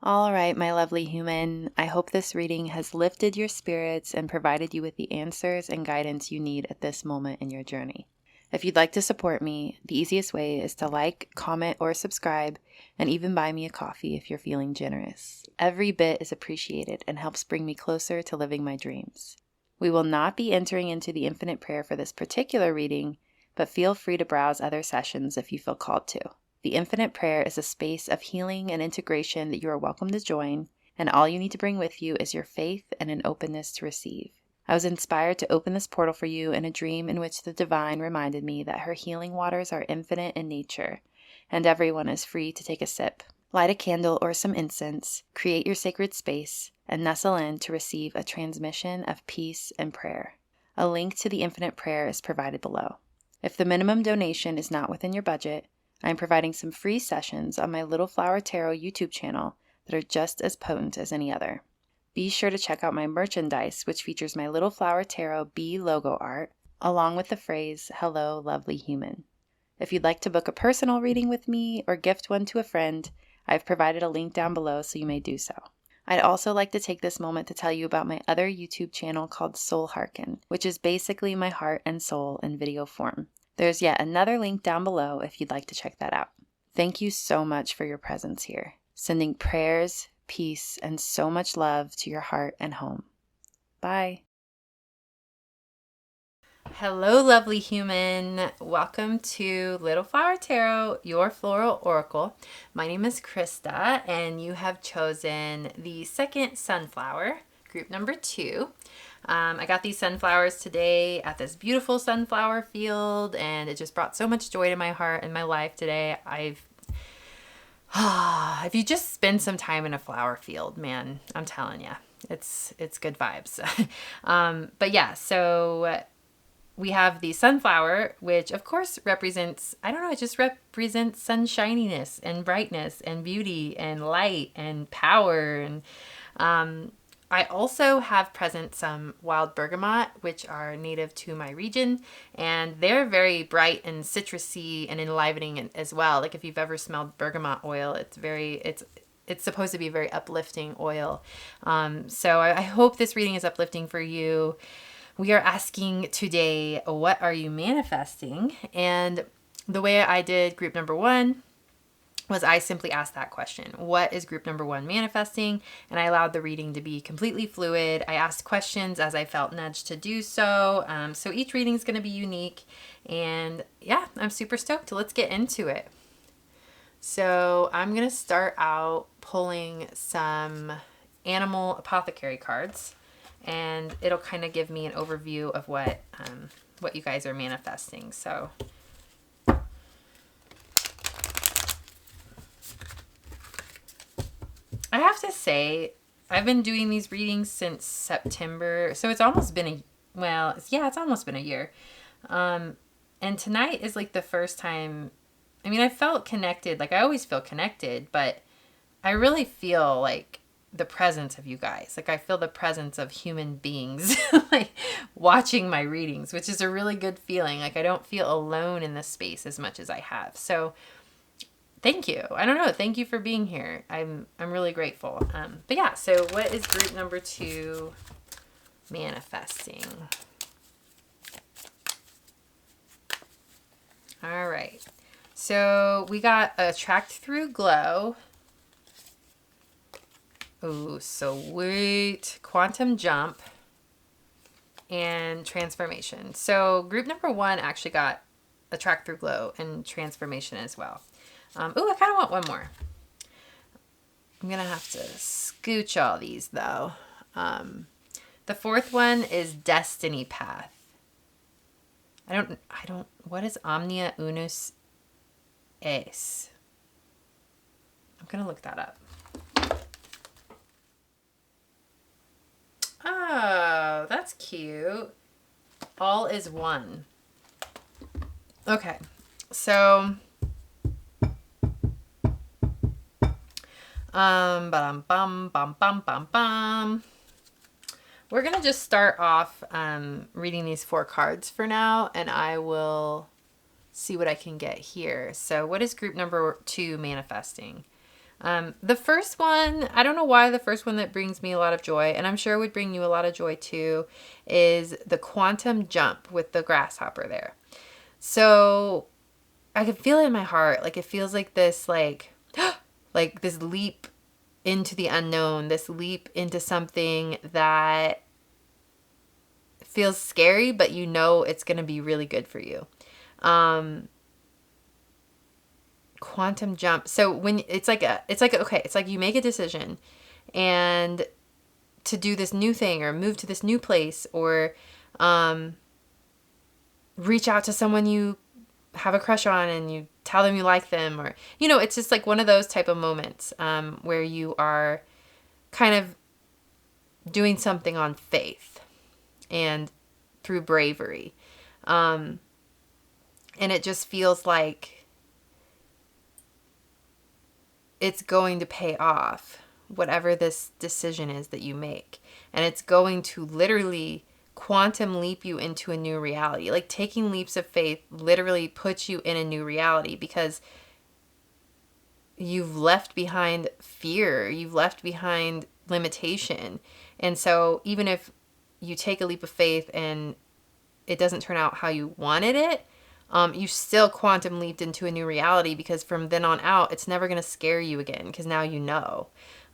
All right, my lovely human, I hope this reading has lifted your spirits and provided you with the answers and guidance you need at this moment in your journey. If you'd like to support me, the easiest way is to like, comment, or subscribe, and even buy me a coffee if you're feeling generous. Every bit is appreciated and helps bring me closer to living my dreams. We will not be entering into the infinite prayer for this particular reading, but feel free to browse other sessions if you feel called to. The infinite prayer is a space of healing and integration that you are welcome to join, and all you need to bring with you is your faith and an openness to receive. I was inspired to open this portal for you in a dream in which the divine reminded me that her healing waters are infinite in nature, and everyone is free to take a sip. Light a candle or some incense, create your sacred space, and nestle in to receive a transmission of peace and prayer. A link to the infinite prayer is provided below. If the minimum donation is not within your budget, I am providing some free sessions on my Little Flower Tarot YouTube channel that are just as potent as any other. Be sure to check out my merchandise, which features my Little Flower Tarot B logo art, along with the phrase, "Hello, lovely human." If you'd like to book a personal reading with me or gift one to a friend, I've provided a link down below so you may do so. I'd also like to take this moment to tell you about my other YouTube channel called Soul Hearken, which is basically my heart and soul in video form. There's yet another link down below if you'd like to check that out. Thank you so much for your presence here. Sending prayers, peace, and so much love to your heart and home. Bye. Hello, lovely human. Welcome to Little Flower Tarot, your floral oracle. My name is Krista, and you have chosen the second sunflower, group number 2. I got these sunflowers today at this beautiful sunflower field, and it just brought so much joy to my heart and my life today. If you just spend some time in a flower field, man, I'm telling you, it's good vibes. But yeah, so we have the sunflower, which of course represents, it just represents sunshininess and brightness and beauty and light and power. And I also have present some wild bergamot, which are native to my region, and they're very bright and citrusy and enlivening as well. Like if you've ever smelled bergamot oil, it's supposed to be a very uplifting oil. So I hope this reading is uplifting for you. We are asking today, what are you manifesting? And the way I did group number 1 was I simply asked that question. What is group number 1 manifesting? And I allowed the reading to be completely fluid. I asked questions as I felt nudged to do so. So each reading is going to be unique. And yeah, I'm super stoked. Let's get into it. So I'm going to start out pulling some animal apothecary cards, and it'll kind of give me an overview of what you guys are manifesting. So I have to say, I've been doing these readings since September, so it's almost been it's almost been a year. And tonight is like the first time. I mean, I felt connected. Like I always feel connected, but I really feel like the presence of you guys. Like I feel the presence of human beings like watching my readings, which is a really good feeling. Like I don't feel alone in this space as much as I have. So thank you. I don't know. Thank you for being here. I'm really grateful. But yeah, so what is group number 2 manifesting? All right. So we got attract through glow. Oh, sweet. Quantum jump and transformation. So group number 1 actually got attract through glow and transformation as well. I kind of want one more. I'm going to have to scooch all these though. The 4th one is destiny path. What is omnia unus es? I'm going to look that up. Oh, that's cute. All is one. Okay. So, bum bum bum bum bum bum. We're going to just start off reading these 4 cards for now, and I will see what I can get here. So what is group number 2 manifesting? The first one, I don't know why the first one that brings me a lot of joy, and I'm sure it would bring you a lot of joy too, is the quantum jump with the grasshopper there. So I can feel it in my heart. Like it feels like this, like this leap into the unknown, this leap into something that feels scary, but you know it's going to be really good for you. Quantum jump. So when it's like you make a decision and to do this new thing or move to this new place or reach out to someone you have a crush on and you tell them you like them, or it's just like one of those type of moments where you are kind of doing something on faith and through bravery, and it just feels like it's going to pay off, whatever this decision is that you make, and it's going to literally quantum leap you into a new reality. Like taking leaps of faith literally puts you in a new reality because you've left behind fear, you've left behind limitation. And so even if you take a leap of faith and it doesn't turn out how you wanted it, you still quantum leaped into a new reality, because from then on out, it's never going to scare you again because now you know.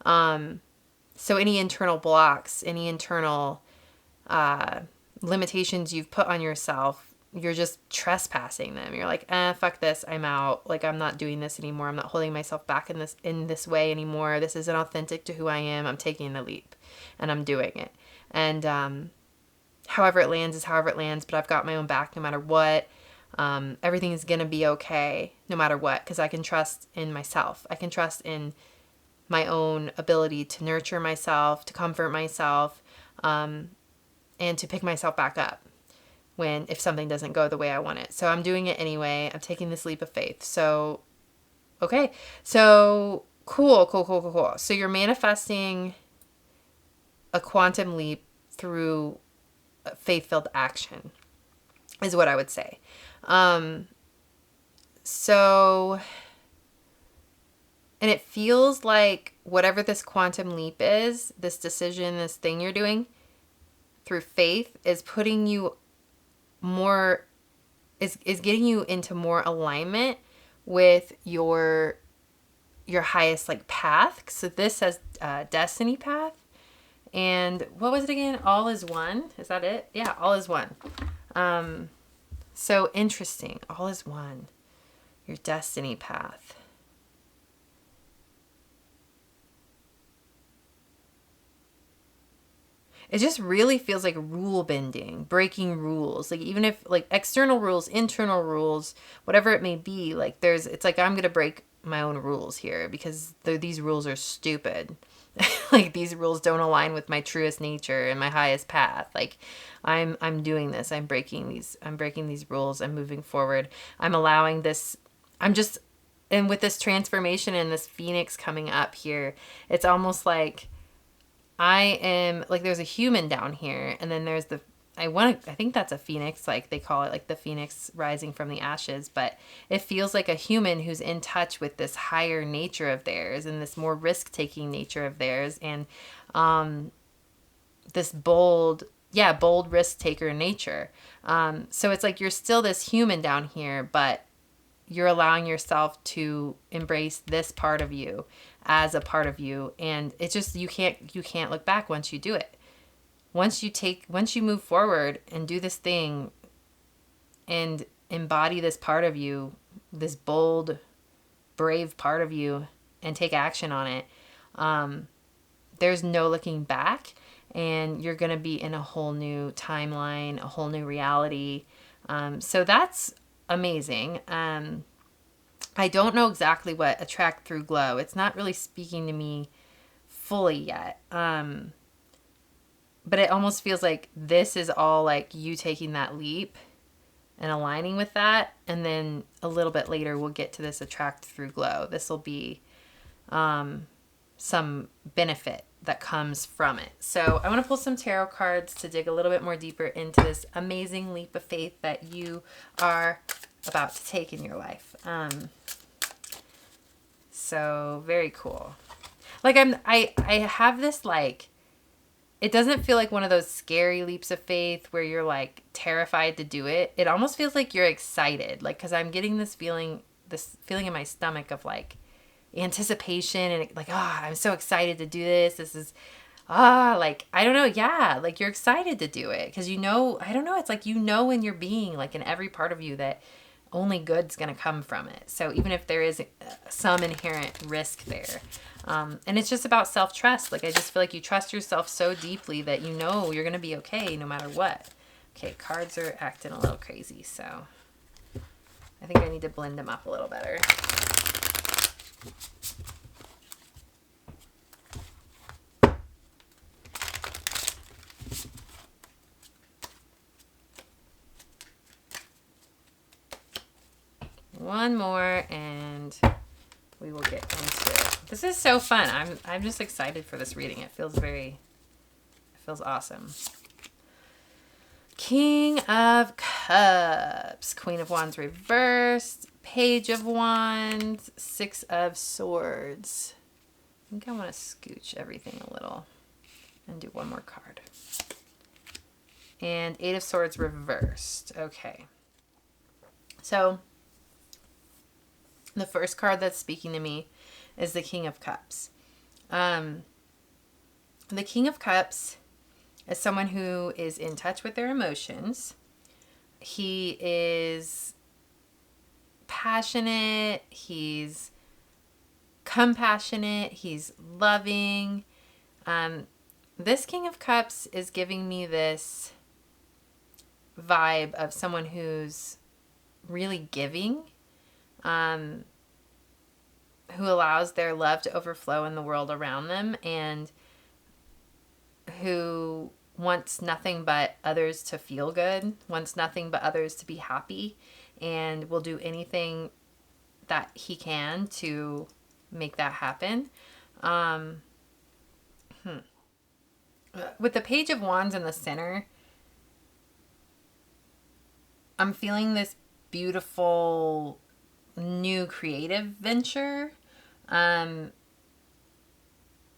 So any internal blocks, any internal limitations you've put on yourself, you're just trespassing them. You're like, fuck this, I'm out. Like, I'm not doing this anymore. I'm not holding myself back in this way anymore. This isn't authentic to who I am. I'm taking the leap and I'm doing it. And however it lands is however it lands, but I've got my own back no matter what. Everything is going to be okay no matter what, because I can trust in myself. I can trust in my own ability to nurture myself, to comfort myself, and to pick myself back up if something doesn't go the way I want it. So I'm doing it anyway. I'm taking this leap of faith. So, okay. So cool. So you're manifesting a quantum leap through faith-filled action is what I would say. So, and it feels like whatever this quantum leap is, this decision, this thing you're doing through faith is putting you more, is getting you into more alignment with your highest like path. So this says destiny path. And what was it again? All is one. Is that it? Yeah, all is one. So interesting. All is one. Your destiny path. it just really feels like rule bending, breaking rules. Like even if like external rules, internal rules, whatever it may be, like it's like I'm going to break my own rules here because these rules are stupid. Like these rules don't align with my truest nature and my highest path. Like I'm doing this. I'm breaking these rules. I'm moving forward. I'm allowing this. And with this transformation and this phoenix coming up here, it's almost like I am like there's a human down here, and then there's I think that's a phoenix, like they call it like the phoenix rising from the ashes, but it feels like a human who's in touch with this higher nature of theirs and this more risk-taking nature of theirs, and this bold risk taker nature. So it's like you're still this human down here, but you're allowing yourself to embrace this part of you as a part of you, and it's just you can't look back once you do it. Once you move forward and do this thing and embody this part of you, this bold, brave part of you, and take action on it, there's no looking back, and you're going to be in a whole new timeline, a whole new reality. So that's amazing. I don't know exactly what attract through glow. It's not really speaking to me fully yet. But it almost feels like this is all like you taking that leap and aligning with that. And then a little bit later, we'll get to this attract through glow. This will be some benefit that comes from it. So I want to pull some tarot cards to dig a little bit more deeper into this amazing leap of faith that you are about to take in your life. So very cool. Like I have this like, it doesn't feel like one of those scary leaps of faith where you're like terrified to do it. It almost feels like you're excited. Like, cause I'm getting this feeling in my stomach of like anticipation and like, I'm so excited to do this. This is, like, I don't know. Yeah. Like you're excited to do it. Cause I don't know. It's like, in your being, like in every part of you that only good's going to come from it. So even if there is some inherent risk there, and it's just about self-trust. Like, I just feel like you trust yourself so deeply that you're going to be okay no matter what. Okay, cards are acting a little crazy, so I think I need to blend them up a little better. One more and we will get into it. This is so fun. I'm just excited for this reading. It feels awesome. King of Cups, Queen of Wands reversed, Page of Wands, Six of Swords. I think I want to scooch everything a little and do one more card. And Eight of Swords reversed. Okay. So the first card that's speaking to me is the King of Cups. The King of Cups is someone who is in touch with their emotions. He is passionate. He's compassionate. He's loving. This King of Cups is giving me this vibe of someone who's really giving, who allows their love to overflow in the world around them, and who wants nothing but others to feel good, wants nothing but others to be happy, and will do anything that he can to make that happen. With the Page of Wands in the center, I'm feeling this beautiful new creative venture.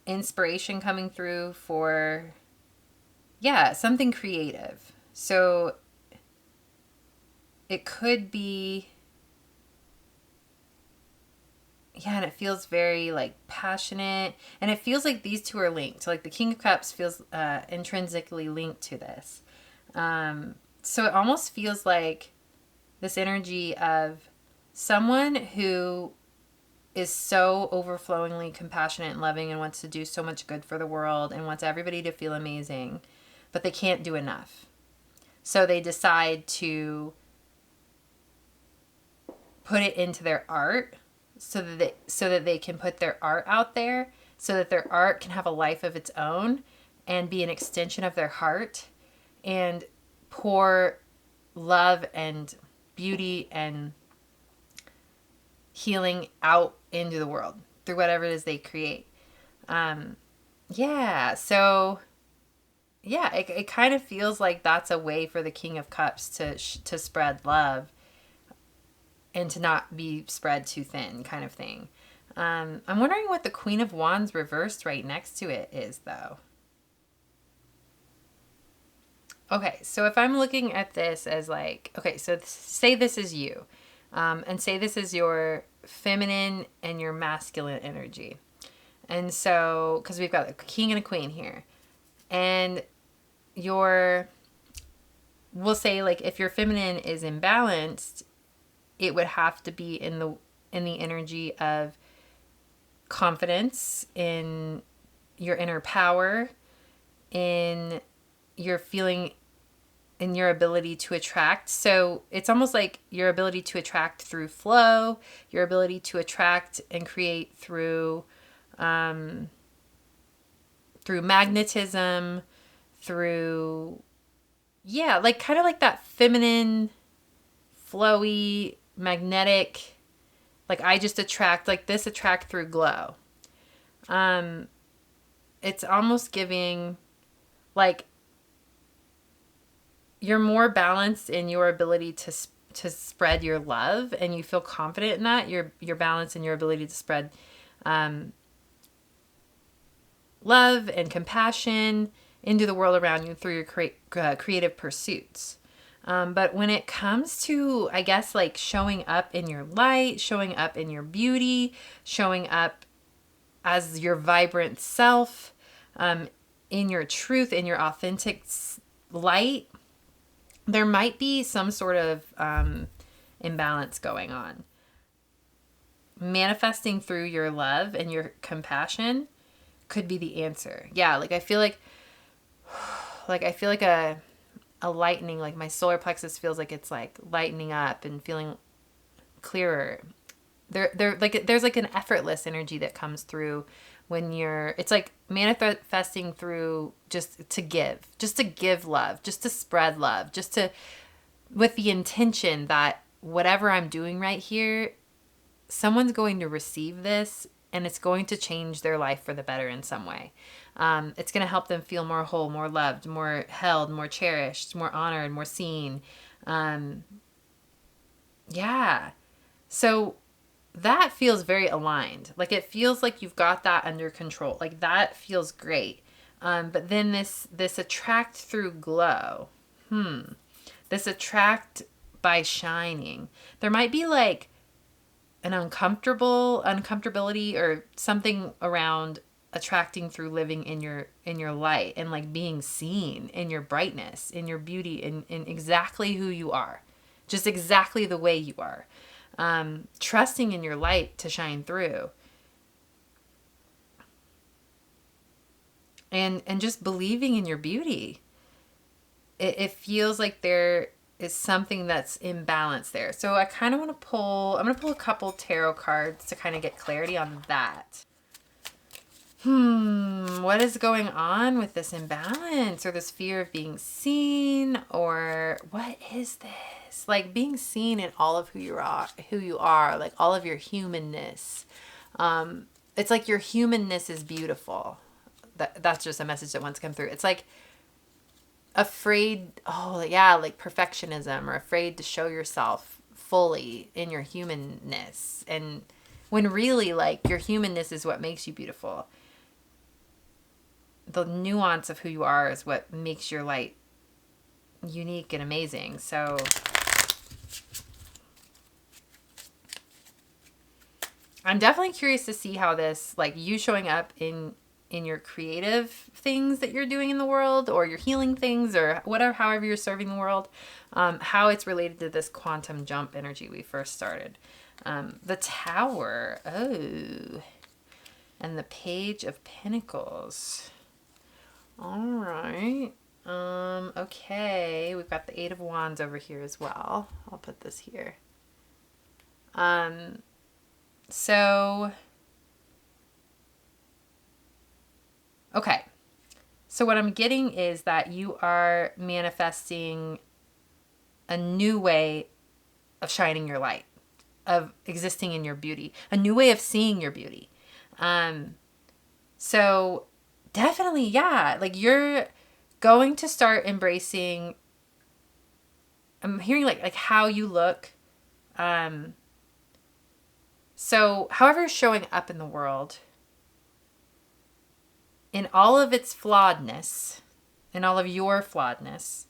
Inspiration coming through for, something creative. So it could be, and it feels very like passionate, and it feels like these two are linked. So like the King of Cups feels intrinsically linked to this. So it almost feels like this energy of someone who is so overflowingly compassionate and loving and wants to do so much good for the world and wants everybody to feel amazing. but they can't do enough. So they decide to put it into their art so that they can put their art out there, so that their art can have a life of its own and be an extension of their heart and pour love and beauty and healing out into the world through whatever it is they create. Yeah, so yeah, it kind of feels like that's a way for the King of Cups to spread love and to not be spread too thin, kind of thing. I'm wondering what the Queen of Wands reversed right next to it is, though. Okay, so if I'm looking at this as like, okay, so say this is you, and say this is your feminine and your masculine energy. And so, because we've got a king and a queen here, and we'll say like if your feminine is imbalanced, it would have to be in the energy of confidence, in your inner power, in your feeling, in your ability to attract. So it's almost like your ability to attract through flow, your ability to attract and create through magnetism, through, yeah, like kind of like that feminine, flowy, magnetic, like I just attract, like this attract through glow. It's almost giving like you're more balanced in your ability to spread your love, and you feel confident in that. You're balanced in your ability to spread love and compassion into the world around you through your creative pursuits. But when it comes to, I guess, like showing up in your light, showing up in your beauty, showing up as your vibrant self, in your truth, in your authentic light, there might be some sort of imbalance going on. Manifesting through your love and your compassion could be the answer. Yeah, like I feel like a lightening, like my solar plexus feels like it's like lightening up and feeling clearer. There like there's like an effortless energy that comes through when it's like manifesting through just to give love, just to spread love, with the intention that whatever I'm doing right here, someone's going to receive this and it's going to change their life for the better in some way. It's going to help them feel more whole, more loved, more held, more cherished, more honored, more seen. Yeah. So that feels very aligned. Like it feels like you've got that under control. Like that feels great. But then this attract through glow. This attract by shining. There might be like an uncomfortability or something around attracting through living in your light and like being seen in your brightness, in your beauty, in exactly who you are, just exactly the way you are. Trusting in your light to shine through, and just believing in your beauty. It feels like there is something that's imbalanced there. So I kind of want to I'm going to pull a couple tarot cards to kind of get clarity on that. What is going on with this imbalance or this fear of being seen, or what is this? Like being seen in all of who you are, like all of your humanness. It's like your humanness is beautiful. That's just a message that wants to come through. It's like afraid, like perfectionism, or afraid to show yourself fully in your humanness. And when really like your humanness is what makes you beautiful. The nuance of who you are is what makes your light unique and amazing. So I'm definitely curious to see how this, like you showing up in your creative things that you're doing in the world, or your healing things, or whatever, however you're serving the world, how it's related to this quantum jump energy we first started. The Tower, and the Page of Pentacles. All right. Okay, we've got the Eight of Wands over here as well. I'll put this here. Um, so, okay. So what I'm getting is that you are manifesting a new way of shining your light, of existing in your beauty, a new way of seeing your beauty. Um, so definitely, yeah, like you're going to start embracing. I'm hearing like how you look. Um, so however you're showing up in the world, in all of its flawedness, in all of your flawedness,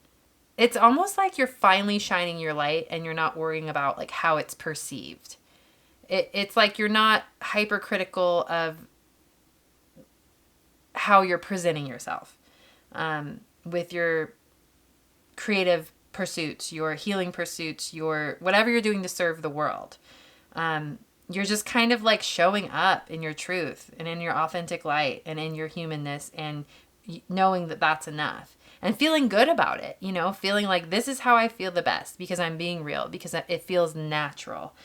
it's almost like you're finally shining your light and you're not worrying about like how it's perceived. It's like you're not hypercritical of how you're presenting yourself with your creative pursuits, your healing pursuits, your whatever you're doing to serve the world. You're just kind of like showing up in your truth and in your authentic light and in your humanness and knowing that that's enough and feeling good about it, you know, feeling like this is how I feel the best because I'm being real, because it feels natural.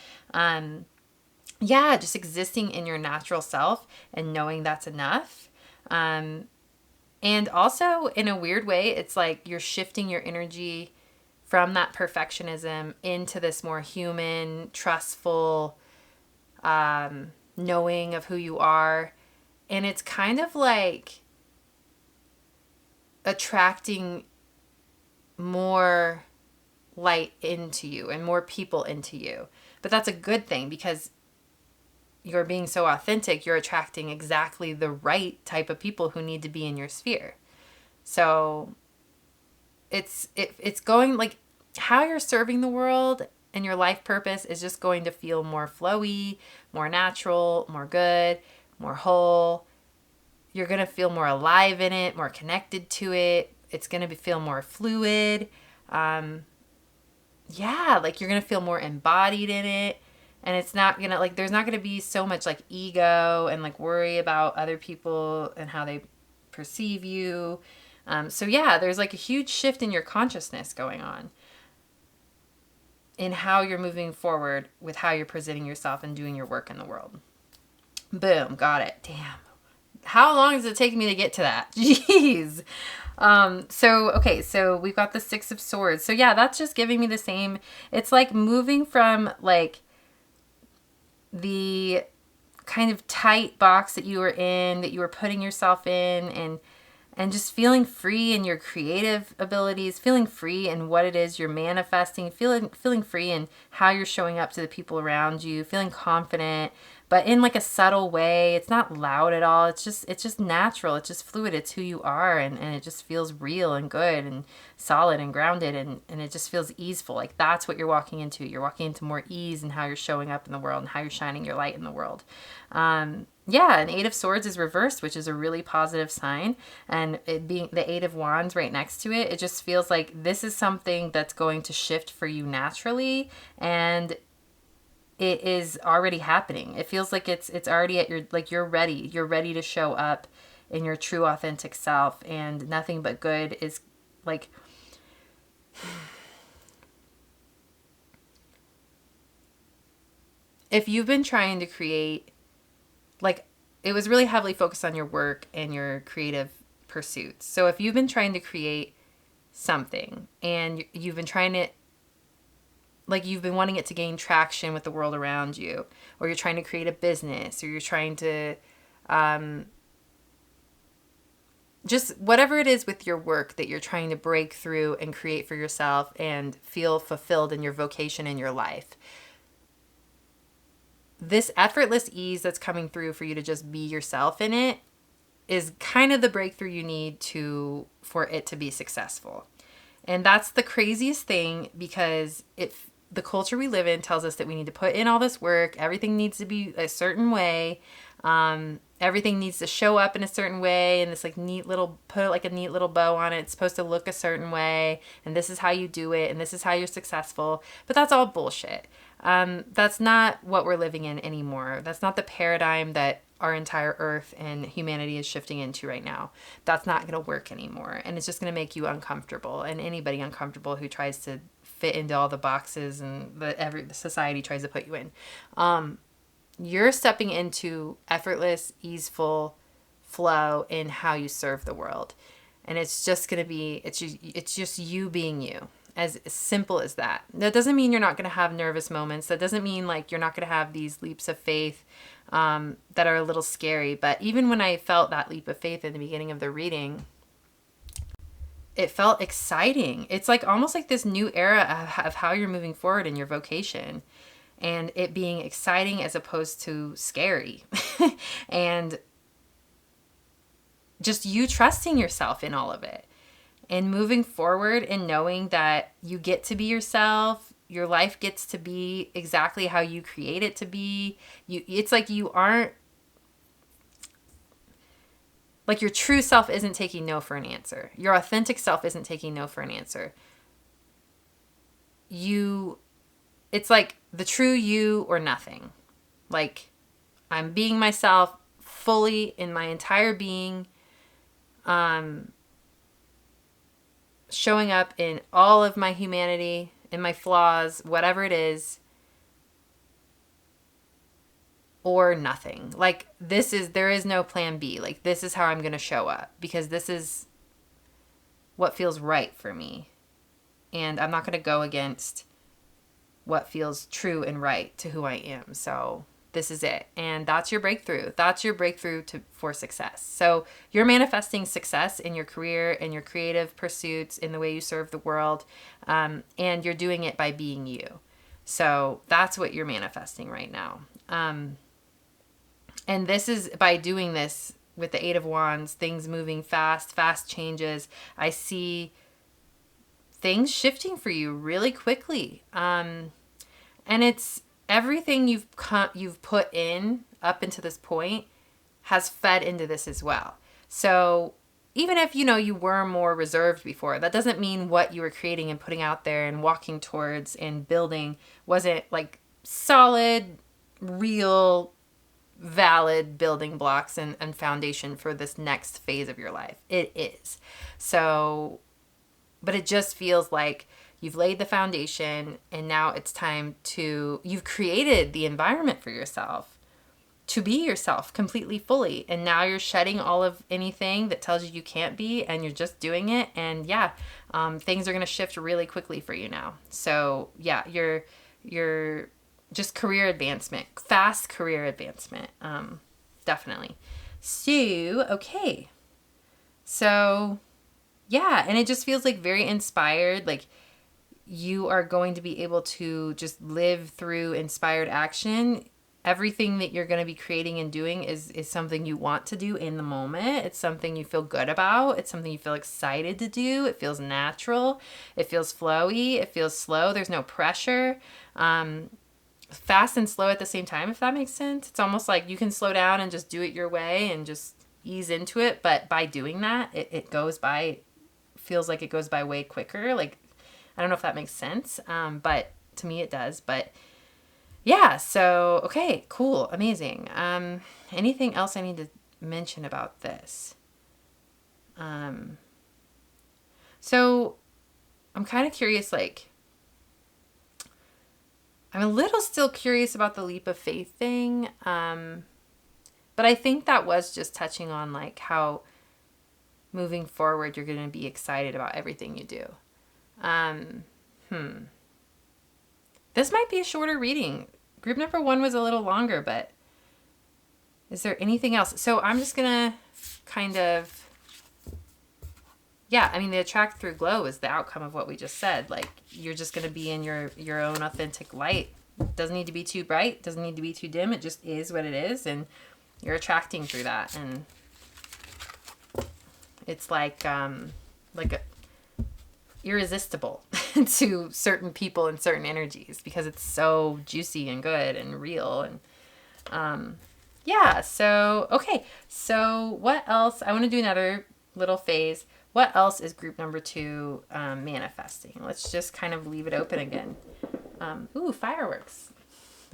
Yeah, just existing in your natural self and knowing that's enough. And also, in a weird way, it's like you're shifting your energy from that perfectionism into this more human, trustful, knowing of who you are. And it's kind of like attracting more light into you and more people into you. But that's a good thing because you're being so authentic, you're attracting exactly the right type of people who need to be in your sphere. So it's going like how you're serving the world and your life purpose is just going to feel more flowy, more natural, more good, more whole. You're going to feel more alive in it, more connected to it. It's going to feel more fluid. Yeah, like you're going to feel more embodied in it. And it's not going to, like, there's not going to be so much, like, ego and, like, worry about other people and how they perceive you. So, yeah, there's, like, a huge shift in your consciousness going on in how you're moving forward with how you're presenting yourself and doing your work in the world. Boom, got it. Damn. How long does it take me to get to that? Jeez. So we've got the Six of Swords. So, yeah, that's just giving me the same. It's like moving from, like, the kind of tight box that you were in, that you were putting yourself in, and just feeling free in your creative abilities, feeling free in what it is you're manifesting, feeling free in how you're showing up to the people around you, feeling confident, but in like a subtle way. It's not loud at all. It's just natural. It's just fluid. It's who you are, and it just feels real and good and solid and grounded, and it just feels easeful. Like that's what you're walking into. You're walking into more ease in how you're showing up in the world and how you're shining your light in the world. Yeah, an Eight of Swords is reversed, which is a really positive sign. And it being the Eight of Wands right next to it, it just feels like this is something that's going to shift for you naturally, and it is already happening. It feels like it's already at your, like you're ready. You're ready to show up in your true authentic self, and nothing but good is like if you've been trying to create, like, it was really heavily focused on your work and your creative pursuits. So if you've been trying to create something and you've been trying to, like, you've been wanting it to gain traction with the world around you, or you're trying to create a business, or you're trying to just whatever it is with your work that you're trying to break through and create for yourself and feel fulfilled in your vocation in your life, this effortless ease that's coming through for you to just be yourself in it is kind of the breakthrough you need for it to be successful. And that's the craziest thing, because the culture we live in tells us that we need to put in all this work. Everything needs to be a certain way. Everything needs to show up in a certain way, and this like put like a neat little bow on it. It's supposed to look a certain way, and this is how you do it, and this is how you're successful. But that's all bullshit. That's not what we're living in anymore. That's not the paradigm that our entire earth and humanity is shifting into right now. That's not going to work anymore. And it's just going to make you uncomfortable, and anybody uncomfortable who tries to fit into all the boxes and the society tries to put you in. You're stepping into effortless, easeful flow in how you serve the world. And it's just going to be, it's just you being you. As simple as that. That doesn't mean you're not going to have nervous moments. That doesn't mean like you're not going to have these leaps of faith that are a little scary. But even when I felt that leap of faith in the beginning of the reading, it felt exciting. It's like almost like this new era of how you're moving forward in your vocation, and it being exciting as opposed to scary. And just you trusting yourself in all of it and moving forward and knowing that you get to be yourself. Your life gets to be exactly how you create it to be. It's like you aren't, like your true self isn't taking no for an answer. Your authentic self isn't taking no for an answer. It's like the true you or nothing. Like I'm being myself fully in my entire being. Showing up in all of my humanity, in my flaws, whatever it is, or nothing. Like there is no plan B. Like this is how I'm going to show up because this is what feels right for me. And I'm not going to go against what feels true and right to who I am. So this is it. And that's your breakthrough. That's your breakthrough for success. So you're manifesting success in your career, in your creative pursuits, in the way you serve the world. And you're doing it by being you. So that's what you're manifesting right now. And this is by doing this with the Eight of Wands, things moving fast changes. I see things shifting for you really quickly. And it's everything you've put in up into this point has fed into this as well. So even if, you were more reserved before, that doesn't mean what you were creating and putting out there and walking towards and building wasn't like solid, real, valid building blocks and foundation for this next phase of your life. It is. So, but it just feels like you've laid the foundation and now it's time you've created the environment for yourself to be yourself completely fully. And now you're shedding all of anything that tells you can't be, and you're just doing it. And things are going to shift really quickly for you now. So yeah, you're just career advancement, fast career advancement. Definitely. So, okay. So yeah. And it just feels like very inspired. Like, you are going to be able to just live through inspired action. Everything that you're going to be creating and doing is something you want to do in the moment. It's something you feel good about. It's something you feel excited to do. It feels natural. It feels flowy. It feels slow. There's no pressure. Fast and slow at the same time, if that makes sense. It's almost like you can slow down and just do it your way and just ease into it. But by doing that, it feels like it goes by way quicker. Like, I don't know if that makes sense, but to me it does. But yeah, so, okay, cool, amazing. Anything else I need to mention about this? So I'm kind of curious, like, I'm a little still curious about the leap of faith thing. But I think that was just touching on like how moving forward, you're going to be excited about everything you do. This might be a shorter reading. Group number 1 was a little longer, but is there anything else? So I'm just going to kind of, the attract through glow is the outcome of what we just said. Like, you're just going to be in your own authentic light. Doesn't need to be too bright. Doesn't need to be too dim. It just is what it is. And you're attracting through that. And it's like irresistible to certain people and certain energies because it's so juicy and good and real. And so, okay. So what else? I want to do another little phase. What else is group number 2 manifesting? Let's just kind of leave it open again. Fireworks.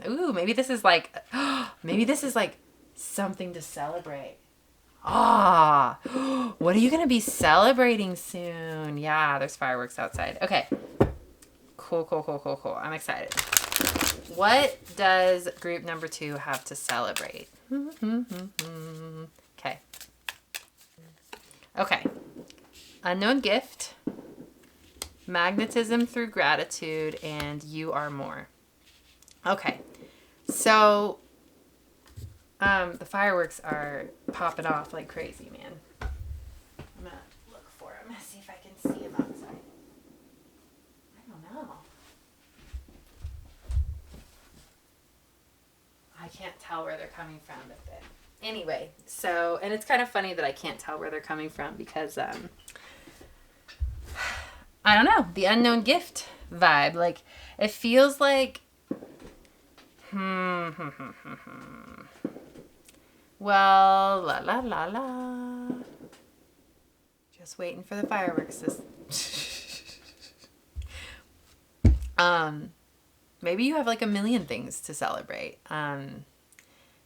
Maybe this is like Something to celebrate. Ah, what are you going to be celebrating soon? Yeah, there's fireworks outside. Okay. Cool. I'm excited. What does group number 2 have to celebrate? Okay. Okay. Unknown gift, magnetism through gratitude, and you are more. Okay. So, the fireworks are popping off like crazy, man. I'm going to look for them, see if I can see them outside. I don't know. I can't tell where they're coming from. But anyway, so, and it's kind of funny that I can't tell where they're coming from because, I don't know, the unknown gift vibe. Like, it feels like, well, la la la la. Just waiting for the fireworks. Maybe you have like a million things to celebrate.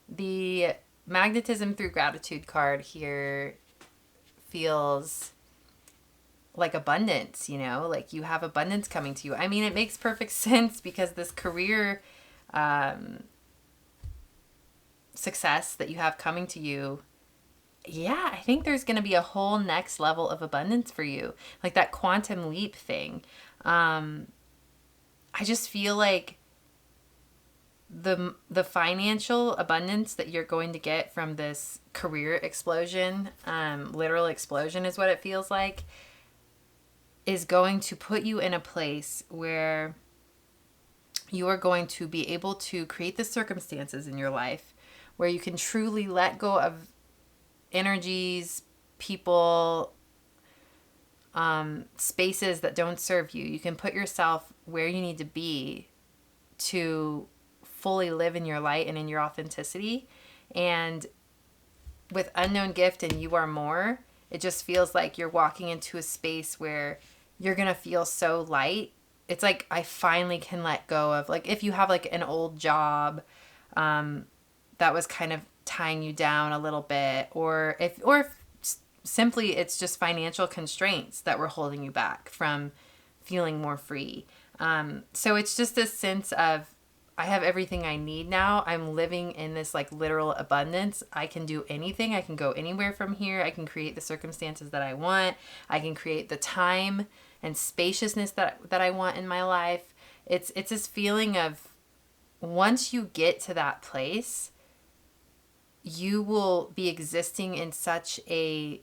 The magnetism through gratitude card here feels like abundance, you know, like you have abundance coming to you. I mean, it makes perfect sense because this career success that you have coming to you, yeah, I think there's going to be a whole next level of abundance for you, like that quantum leap thing. I just feel like the financial abundance that you're going to get from this career explosion, literal explosion is what it feels like, is going to put you in a place where you are going to be able to create the circumstances in your life where you can truly let go of energies, people, spaces that don't serve you. You can put yourself where you need to be to fully live in your light and in your authenticity. And with unknown gift and you are more, it just feels like you're walking into a space where you're going to feel so light. It's like I finally can let go of, like, if you have like an old job that was kind of tying you down a little bit, or if simply it's just financial constraints that were holding you back from feeling more free. So it's just a sense of, I have everything I need now. I'm living in this like literal abundance. I can do anything. I can go anywhere from here. I can create the circumstances that I want. I can create the time and spaciousness that I want in my life. It's this feeling of, once you get to that place, you will be existing in such a,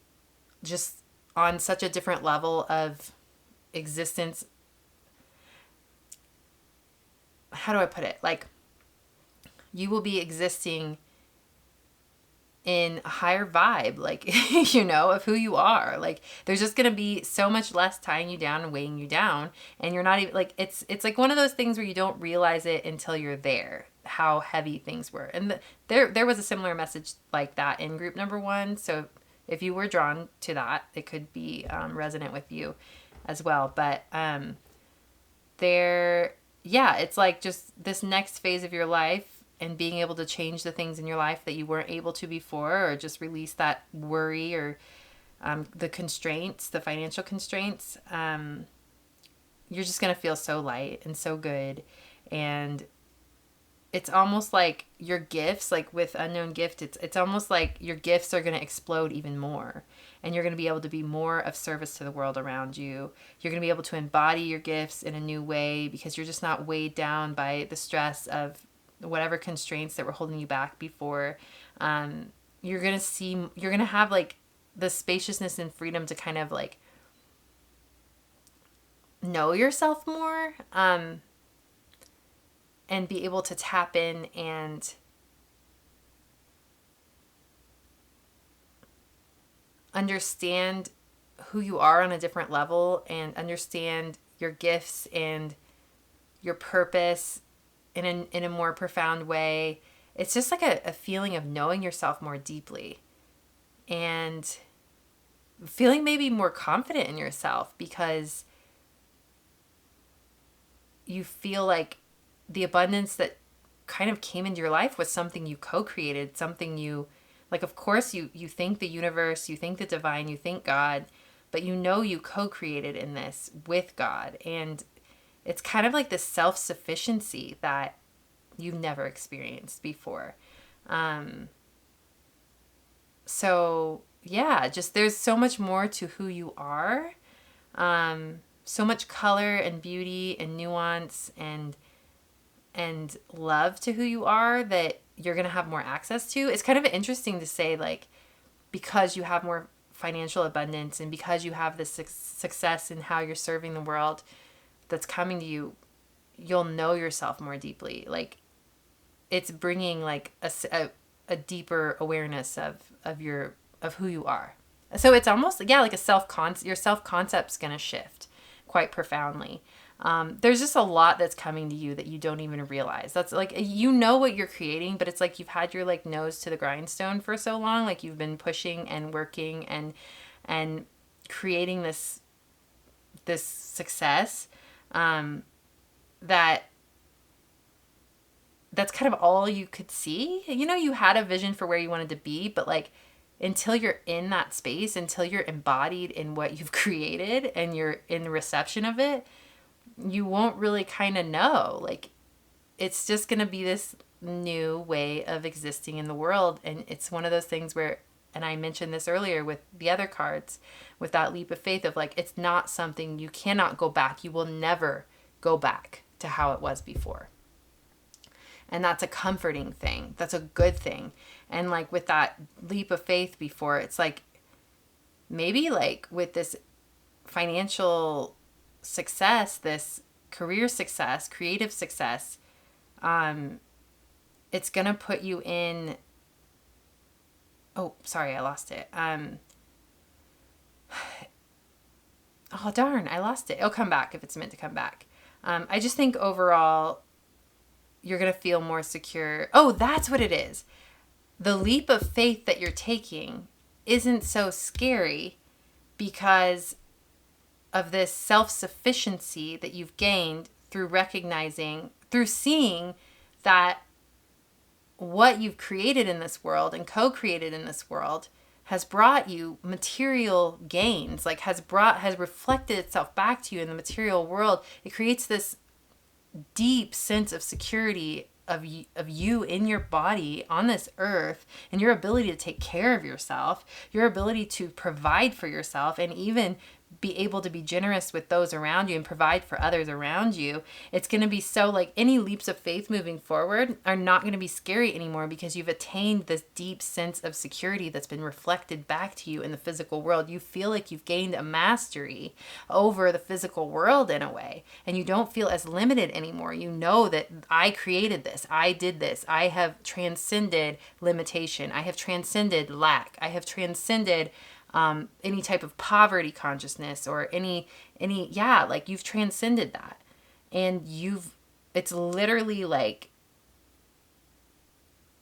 just on such a different level of existence. How do I put it? Like, you will be existing in a higher vibe, like, you know, of who you are. Like, there's just going to be so much less tying you down and weighing you down. And you're not even like, it's like one of those things where you don't realize it until you're there, how heavy things were. And there was a similar message like that in group number 1. So if you were drawn to that, it could be resonant with you as well. But it's like just this next phase of your life, and being able to change the things in your life that you weren't able to before, or just release that worry or the constraints, the financial constraints. You're just going to feel so light and so good. And it's almost like your gifts, like with unknown gift, it's almost like your gifts are going to explode even more. And you're going to be able to be more of service to the world around you. You're going to be able to embody your gifts in a new way because you're just not weighed down by the stress of whatever constraints that were holding you back before. You're going to have like the spaciousness and freedom to kind of like know yourself more, and be able to tap in and understand who you are on a different level, and understand your gifts and your purpose in a more profound way. It's just like a feeling of knowing yourself more deeply and feeling maybe more confident in yourself, because you feel like the abundance that kind of came into your life was something you co-created, something you, like, of course you think the universe, you think the divine, you think God, but you know you co-created in this with God. And it's kind of like this self-sufficiency that you've never experienced before. So yeah, just there's so much more to who you are. So much color and beauty and nuance and love to who you are that you're going to have more access to. It's kind of interesting to say, like, because you have more financial abundance and because you have this success in how you're serving the world that's coming to you, you'll know yourself more deeply. Like, it's bringing like a deeper awareness of who you are. So it's almost, yeah, like your self-concept's going to shift quite profoundly. There's just a lot that's coming to you that you don't even realize. That's like, you know what you're creating, but it's like you've had your like nose to the grindstone for so long. Like you've been pushing and working and creating this success, that's kind of all you could see. You know, you had a vision for where you wanted to be, but like, until you're in that space, until you're embodied in what you've created and you're in the reception of it, you won't really kind of know. Like, it's just going to be this new way of existing in the world. And it's one of those things where, and I mentioned this earlier with the other cards, with that leap of faith of like, it's not something, you cannot go back. You will never go back to how it was before. And that's a comforting thing. That's a good thing. And like with that leap of faith before, it's like, maybe like with this financial success, this career success, creative success, it's going to put you in, oh, sorry, I lost it. Oh, darn, I lost it. It'll come back if it's meant to come back. I just think overall, you're going to feel more secure. Oh, that's what it is. The leap of faith that you're taking isn't so scary because of this self-sufficiency that you've gained through recognizing, through seeing that what you've created in this world and co-created in this world has brought you material gains, like has reflected itself back to you in the material world. It creates this deep sense of security of you in your body on this earth, and your ability to take care of yourself, your ability to provide for yourself, and even be able to be generous with those around you and provide for others around you. It's going to be so, like, any leaps of faith moving forward are not going to be scary anymore because you've attained this deep sense of security that's been reflected back to you in the physical world. You feel like you've gained a mastery over the physical world in a way, and you don't feel as limited anymore. You know that I created this, I did this, I have transcended limitation, I have transcended lack, I have transcended any type of poverty consciousness or any, yeah, like you've transcended that, and it's literally like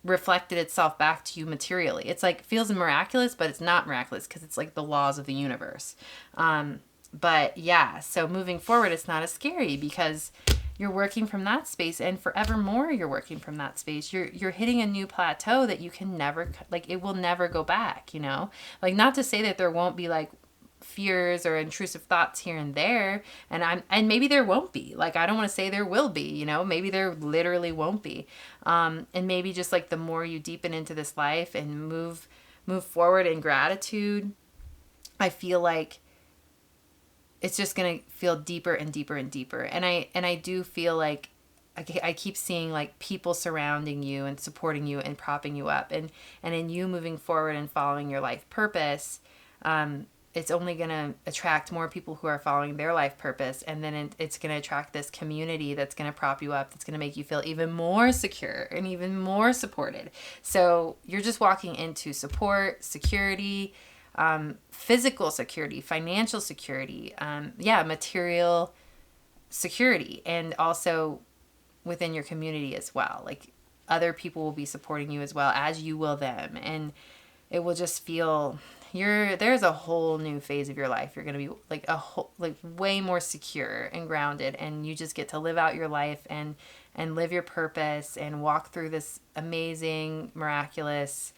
reflected itself back to you materially. It's like, feels miraculous, but it's not miraculous because it's like the laws of the universe. But yeah, so moving forward, it's not as scary because you're working from that space, and forevermore you're working from that space. You're hitting a new plateau that you can never, like, it will never go back, you know? Like, not to say that there won't be like fears or intrusive thoughts here and there, and maybe there won't be. Like, I don't want to say there will be, you know? Maybe there literally won't be. And maybe just like the more you deepen into this life and move forward in gratitude, I feel like it's just going to feel deeper and deeper and deeper. And I do feel like I keep seeing like people surrounding you and supporting you and propping you up. And in you moving forward and following your life purpose, it's only going to attract more people who are following their life purpose. And then it's going to attract this community that's going to prop you up, that's going to make you feel even more secure and even more supported. So you're just walking into support, security, physical security, financial security, material security, and also within your community as well. Like, other people will be supporting you as well as you will them. And it will just feel there's a whole new phase of your life. You're going to be like way more secure and grounded, and you just get to live out your life and live your purpose and walk through this amazing, miraculous,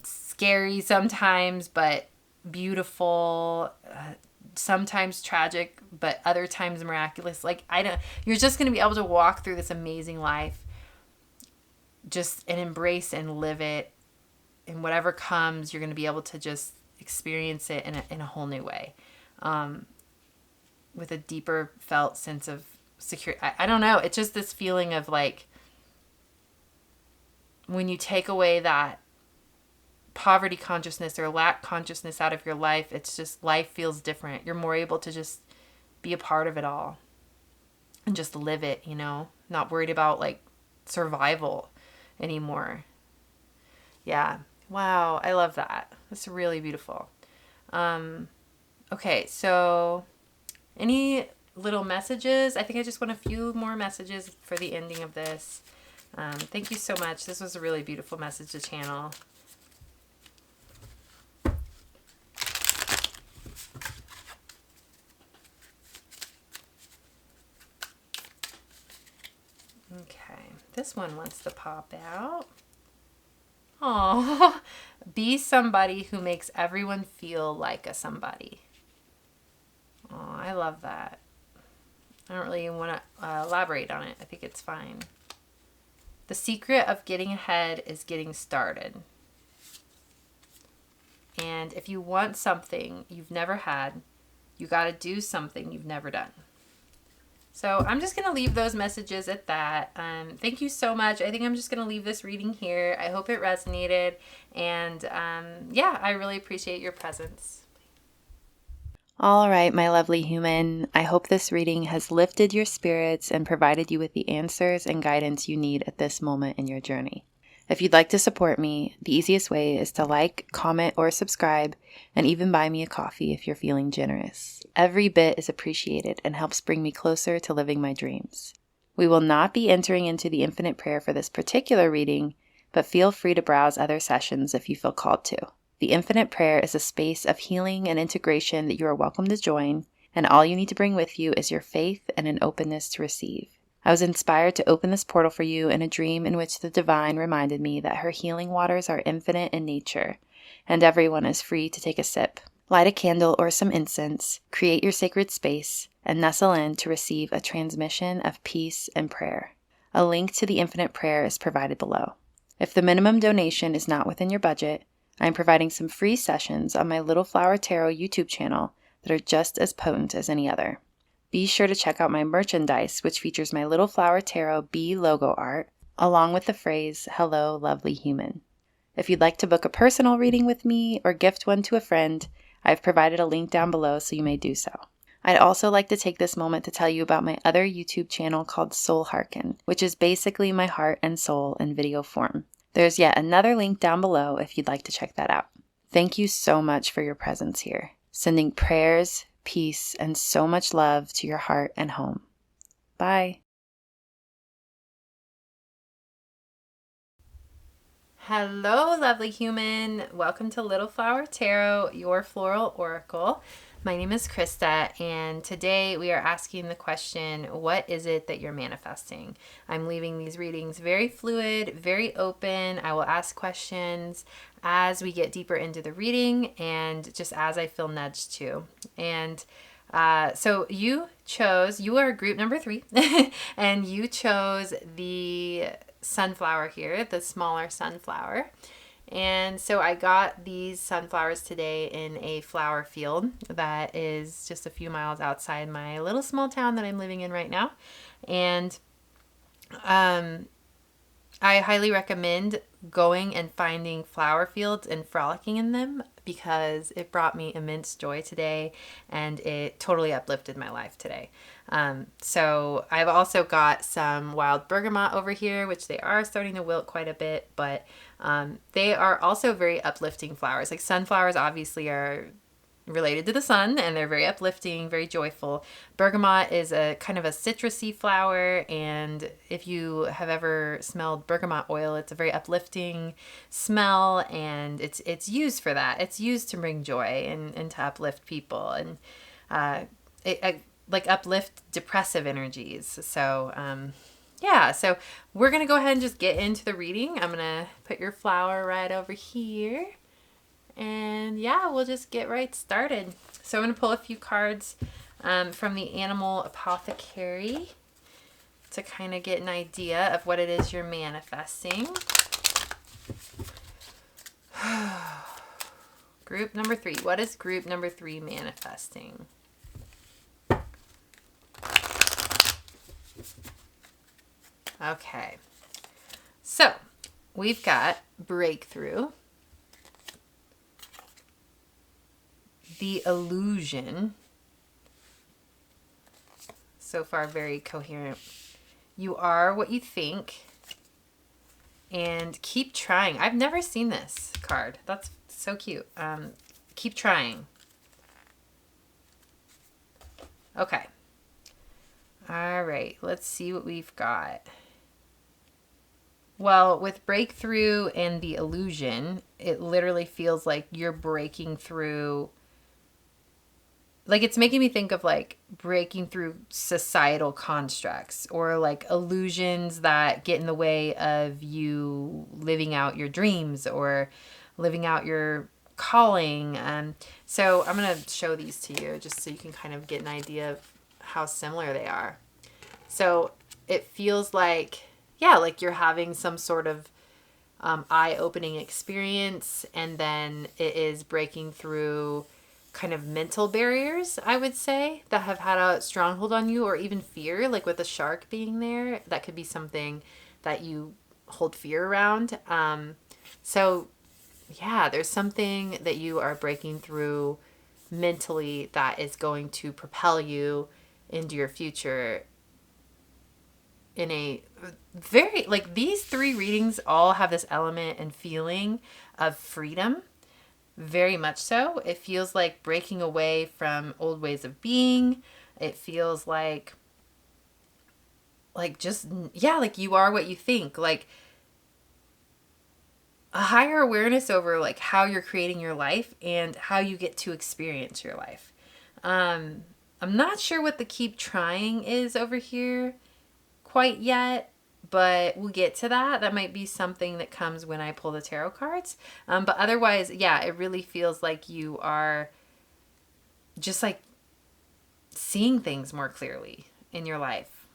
scary sometimes, but beautiful, sometimes tragic, but other times miraculous. Like, you're just going to be able to walk through this amazing life just and embrace and live it. And whatever comes, you're going to be able to just experience it in a whole new way, with a deeper felt sense of security. I don't know. It's just this feeling of like, when you take away that poverty consciousness or lack consciousness out of your life, it's just, life feels different. You're more able to just be a part of it all and just live it, not worried about like survival anymore. Yeah. Wow. I love that. That's really beautiful. Okay. So any little messages? I think I just want a few more messages for the ending of this. Thank you so much. This was a really beautiful message to channel. Okay, this one wants to pop out. Oh, be somebody who makes everyone feel like a somebody. Oh, I love that. I don't really want to elaborate on it. I think it's fine. The secret of getting ahead is getting started. And if you want something you've never had, you got to do something you've never done. So I'm just going to leave those messages at that. Thank you so much. I think I'm just going to leave this reading here. I hope it resonated. And yeah, I really appreciate your presence. All right, my lovely human. I hope this reading has lifted your spirits and provided you with the answers and guidance you need at this moment in your journey. If you'd like to support me, the easiest way is to like, comment, or subscribe, and even buy me a coffee if you're feeling generous. Every bit is appreciated and helps bring me closer to living my dreams. We will not be entering into the infinite prayer for this particular reading, but feel free to browse other sessions if you feel called to. The infinite prayer is a space of healing and integration that you are welcome to join, and all you need to bring with you is your faith and an openness to receive. I was inspired to open this portal for you in a dream in which the divine reminded me that her healing waters are infinite in nature, and everyone is free to take a sip. Light a candle or some incense, create your sacred space, and nestle in to receive a transmission of peace and prayer. A link to the infinite prayer is provided below. If the minimum donation is not within your budget, I am providing some free sessions on my Little Flower Tarot YouTube channel that are just as potent as any other. Be sure to check out my merchandise, which features my Little Flower Tarot B logo art, along with the phrase, "Hello, lovely human." If you'd like to book a personal reading with me or gift one to a friend, I've provided a link down below so you may do so. I'd also like to take this moment to tell you about my other YouTube channel called Soul Hearken, which is basically my heart and soul in video form. There's yet another link down below if you'd like to check that out. Thank you so much for your presence here. Sending prayers, peace, and so much love to your heart and home. Bye. Hello, lovely human. Welcome to Little Flower Tarot, your floral oracle. My name is Krista, and today we are asking the question, what is it that you're manifesting? I'm leaving these readings very fluid, very open. I will ask questions as we get deeper into the reading and just as I feel nudged to. And so you are group number 3, and you chose the sunflower here, the smaller sunflower. And so I got these sunflowers today in a flower field that is just a few miles outside my little small town that I'm living in right now. And I highly recommend going and finding flower fields and frolicking in them because it brought me immense joy today and it totally uplifted my life today. So I've also got some wild bergamot over here, which they are starting to wilt quite a bit, but they are also very uplifting flowers. Like sunflowers obviously are related to the sun, and they're very uplifting, very joyful. Bergamot is a kind of a citrusy flower, and if you have ever smelled bergamot oil, it's a very uplifting smell, and it's used for that. It's used to bring joy and to uplift people, and like uplift depressive energies. So yeah, so we're gonna go ahead and just get into the reading. I'm gonna put your flower right over here. And yeah, we'll just get right started. So I'm going to pull a few cards from the Animal Apothecary to kind of get an idea of what it is you're manifesting. Group number 3. What is group number 3 manifesting? Okay. So we've got breakthrough, the illusion. So far, very coherent. You are what you think. And keep trying. I've never seen this card. That's so cute. Keep trying. Okay. All right. Let's see what we've got. Well, with breakthrough and the illusion, it literally feels like you're breaking through. Like, it's making me think of like breaking through societal constructs or like illusions that get in the way of you living out your dreams or living out your calling. So I'm going to show these to you just so you can kind of get an idea of how similar they are. So it feels like, yeah, like you're having some sort of eye-opening experience, and then it is breaking through kind of mental barriers, I would say, that have had a stronghold on you, or even fear, like with a shark being there. That could be something that you hold fear around. So yeah, there's something that you are breaking through mentally that is going to propel you into your future in a very, like, these 3 readings all have this element and feeling of freedom. Very much so. It feels like breaking away from old ways of being. It feels like just, yeah, like you are what you think. Like a higher awareness over like how you're creating your life and how you get to experience your life. I'm not sure what the keep trying is over here quite yet, but we'll get to that. That might be something that comes when I pull the tarot cards. But otherwise, yeah, it really feels like you are just like seeing things more clearly in your life,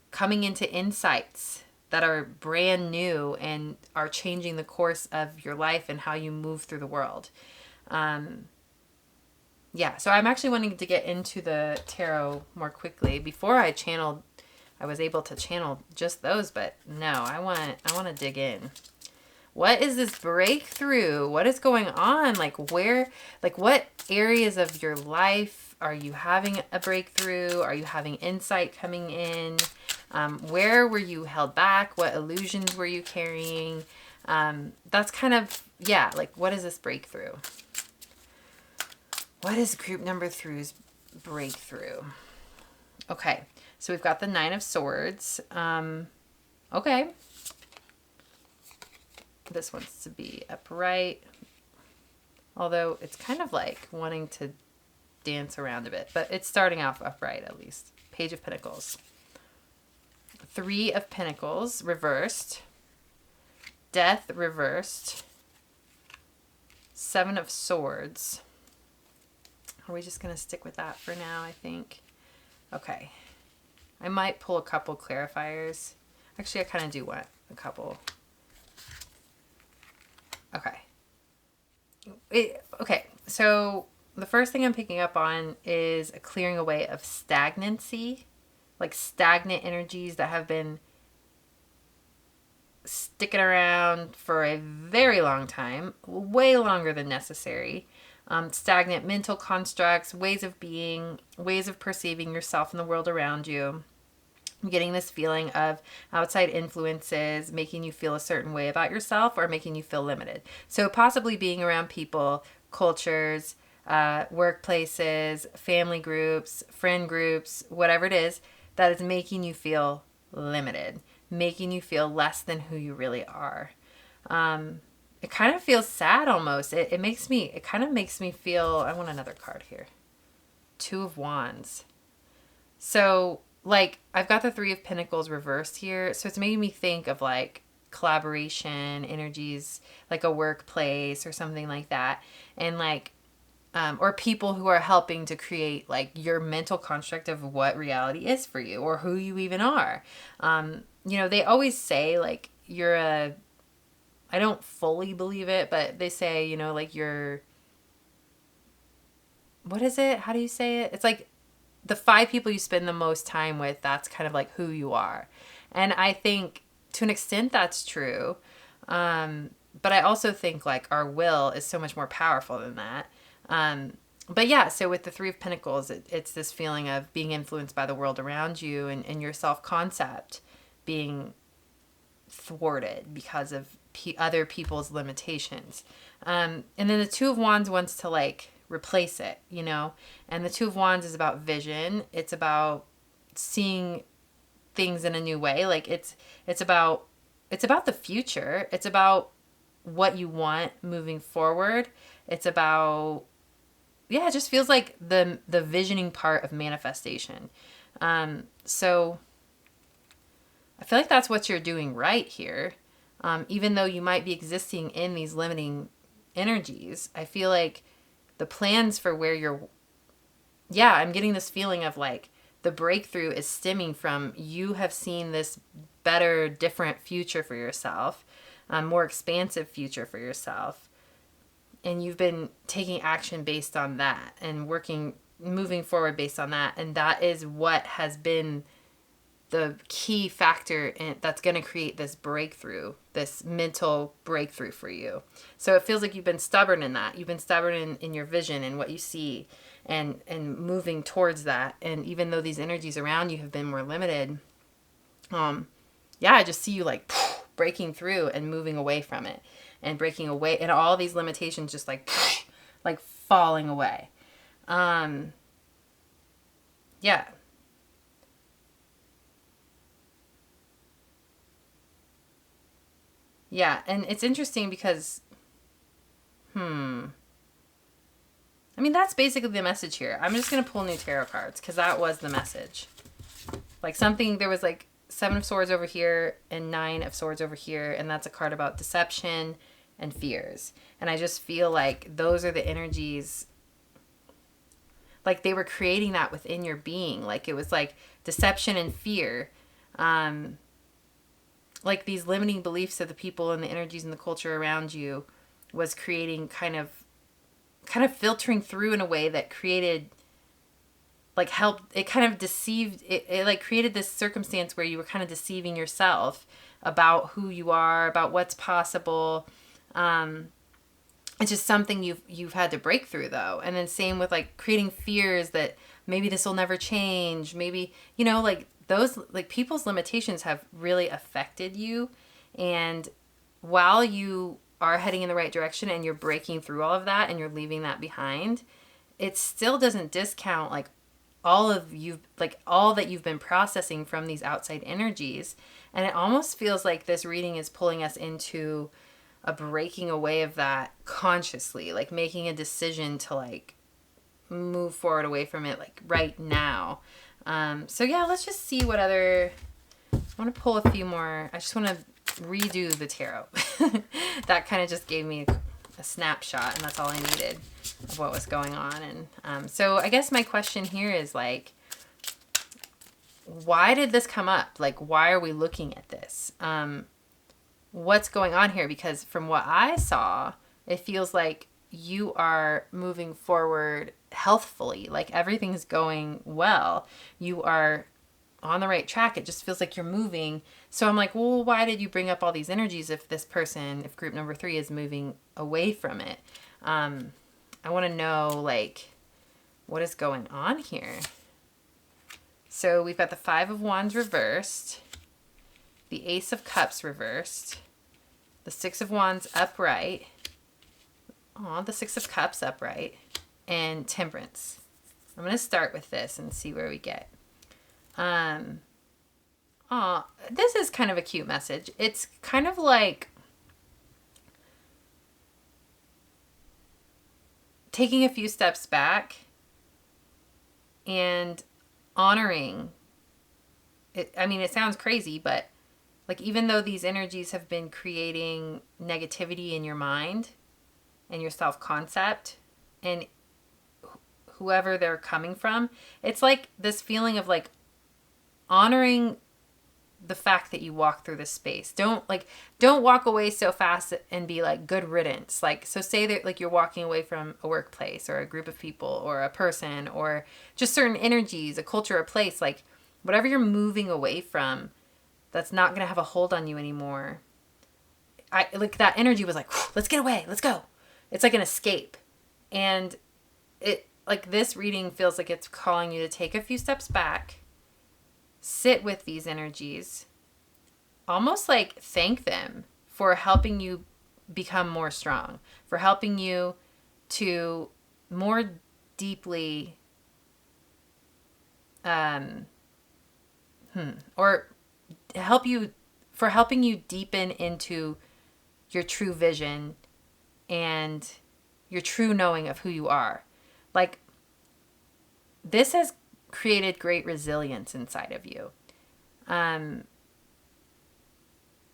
coming into insights that are brand new and are changing the course of your life and how you move through the world. Yeah, so I'm actually wanting to get into the tarot more quickly. Before I was able to channel just those, but no, I want to dig in. What is this breakthrough? What is going on? Like where, like what areas of your life are you having a breakthrough? Are you having insight coming in? Where were you held back? What illusions were you carrying? That's kind of, yeah, like what is this breakthrough? What is group number 3's breakthrough? Okay. So we've got the 9 of Swords. Okay. This wants to be upright. Although it's kind of like wanting to dance around a bit. But it's starting off upright at least. Page of Pentacles. 3 of Pentacles reversed. Death reversed. 7 of Swords. Are we just going to stick with that for now, I think? Okay. I might pull a couple clarifiers. Actually, I kind of do want a couple. Okay. Okay, so the first thing I'm picking up on is a clearing away of stagnancy, like stagnant energies that have been sticking around for a very long time, way longer than necessary. Stagnant mental constructs, ways of being, ways of perceiving yourself and the world around you. I'm getting this feeling of outside influences making you feel a certain way about yourself or making you feel limited. So possibly being around people, cultures, workplaces, family groups, friend groups, whatever it is that is making you feel limited, making you feel less than who you really are. It kind of feels sad almost. It kind of makes me feel, I want another card here. Two of Wands. So, like, I've got the Three of Pentacles reversed here. So it's making me think of like collaboration, energies, like a workplace or something like that. And like, or people who are helping to create like your mental construct of what reality is for you or who you even are. They always say like I don't fully believe it, but they say, like what is it? How do you say it? It's like the 5 people you spend the most time with, that's kind of like who you are. And I think to an extent that's true. But I also think like our will is so much more powerful than that. But yeah, so with the Three of Pentacles, it's this feeling of being influenced by the world around you and your self-concept being thwarted because of other people's limitations. And then the Two of Wands wants to like replace it, and the Two of Wands is about vision. It's about seeing things in a new way. Like it's about the future. It's about what you want moving forward. It's about, yeah, it just feels like the visioning part of manifestation. So I feel like that's what you're doing right here. Even though you might be existing in these limiting energies, I feel like the plans for where I'm getting this feeling of like the breakthrough is stemming from you have seen this better, different future for yourself, more expansive future for yourself. And you've been taking action based on that and moving forward based on that. And that is what has been the key factor that's going to create this breakthrough, this mental breakthrough for you. So it feels like you've been stubborn in that. You've been stubborn in your vision and what you see and moving towards that. And even though these energies around you have been more limited, I just see you like breaking through and moving away from it and breaking away, and all these limitations just like falling away. Yeah. Yeah, and it's interesting because, that's basically the message here. I'm just going to pull new tarot cards because that was the message. Like there was like 7 of Swords over here and 9 of Swords over here, and that's a card about deception and fears. And I just feel like those are the energies, like they were creating that within your being. Like it was like deception and fear. Like these limiting beliefs of the people and the energies and the culture around you was creating kind of filtering through in a way that created like helped, it kind of deceived, it like created this circumstance where you were kind of deceiving yourself about who you are, about what's possible. It's just something you've had to break through though. And then same with like creating fears that maybe this will never change. Maybe, like those, like people's limitations have really affected you. And while you are heading in the right direction and you're breaking through all of that and you're leaving that behind, it still doesn't discount like all that you've been processing from these outside energies. And it almost feels like this reading is pulling us into a breaking away of that consciously, like making a decision to like move forward away from it like right now. So yeah, let's just see what other, I want to pull a few more. I just want to redo the tarot. That kind of just gave me a snapshot, and that's all I needed of what was going on. And so I guess my question here is like, why did this come up? Like, why are we looking at this? What's going on here? Because from what I saw, it feels like you are moving forward healthfully, like everything's going well. You are on the right track. It just feels like you're moving. So I'm like, well, why did you bring up all these energies if group number 3 is moving away from it? I want to know like what is going on here. So we've got the 5 of Wands reversed, the Ace of Cups reversed, the 6 of Wands upright. The 6 of Cups upright. and temperance. I'm going to start with this and see where we get. This is kind of a cute message. It's kind of like taking a few steps back and honoring it. I mean, it sounds crazy, but like, even though these energies have been creating negativity in your mind and your self-concept and whoever they're coming from, it's like this feeling of like honoring the fact that you walk through this space. Don't walk away so fast and be like, good riddance. Like, so say that like you're walking away from a workplace or a group of people or a person or just certain energies, a culture, a place, like whatever you're moving away from that's not going to have a hold on you anymore. I like that energy was like, let's get away. Let's go. It's like an escape. And it, like, this reading feels like it's calling you to take a few steps back, sit with these energies, almost like thank them for helping you become more strong, for helping you to more deeply, or helping you deepen into your true vision and your true knowing of who you are. Like, this has created great resilience inside of you.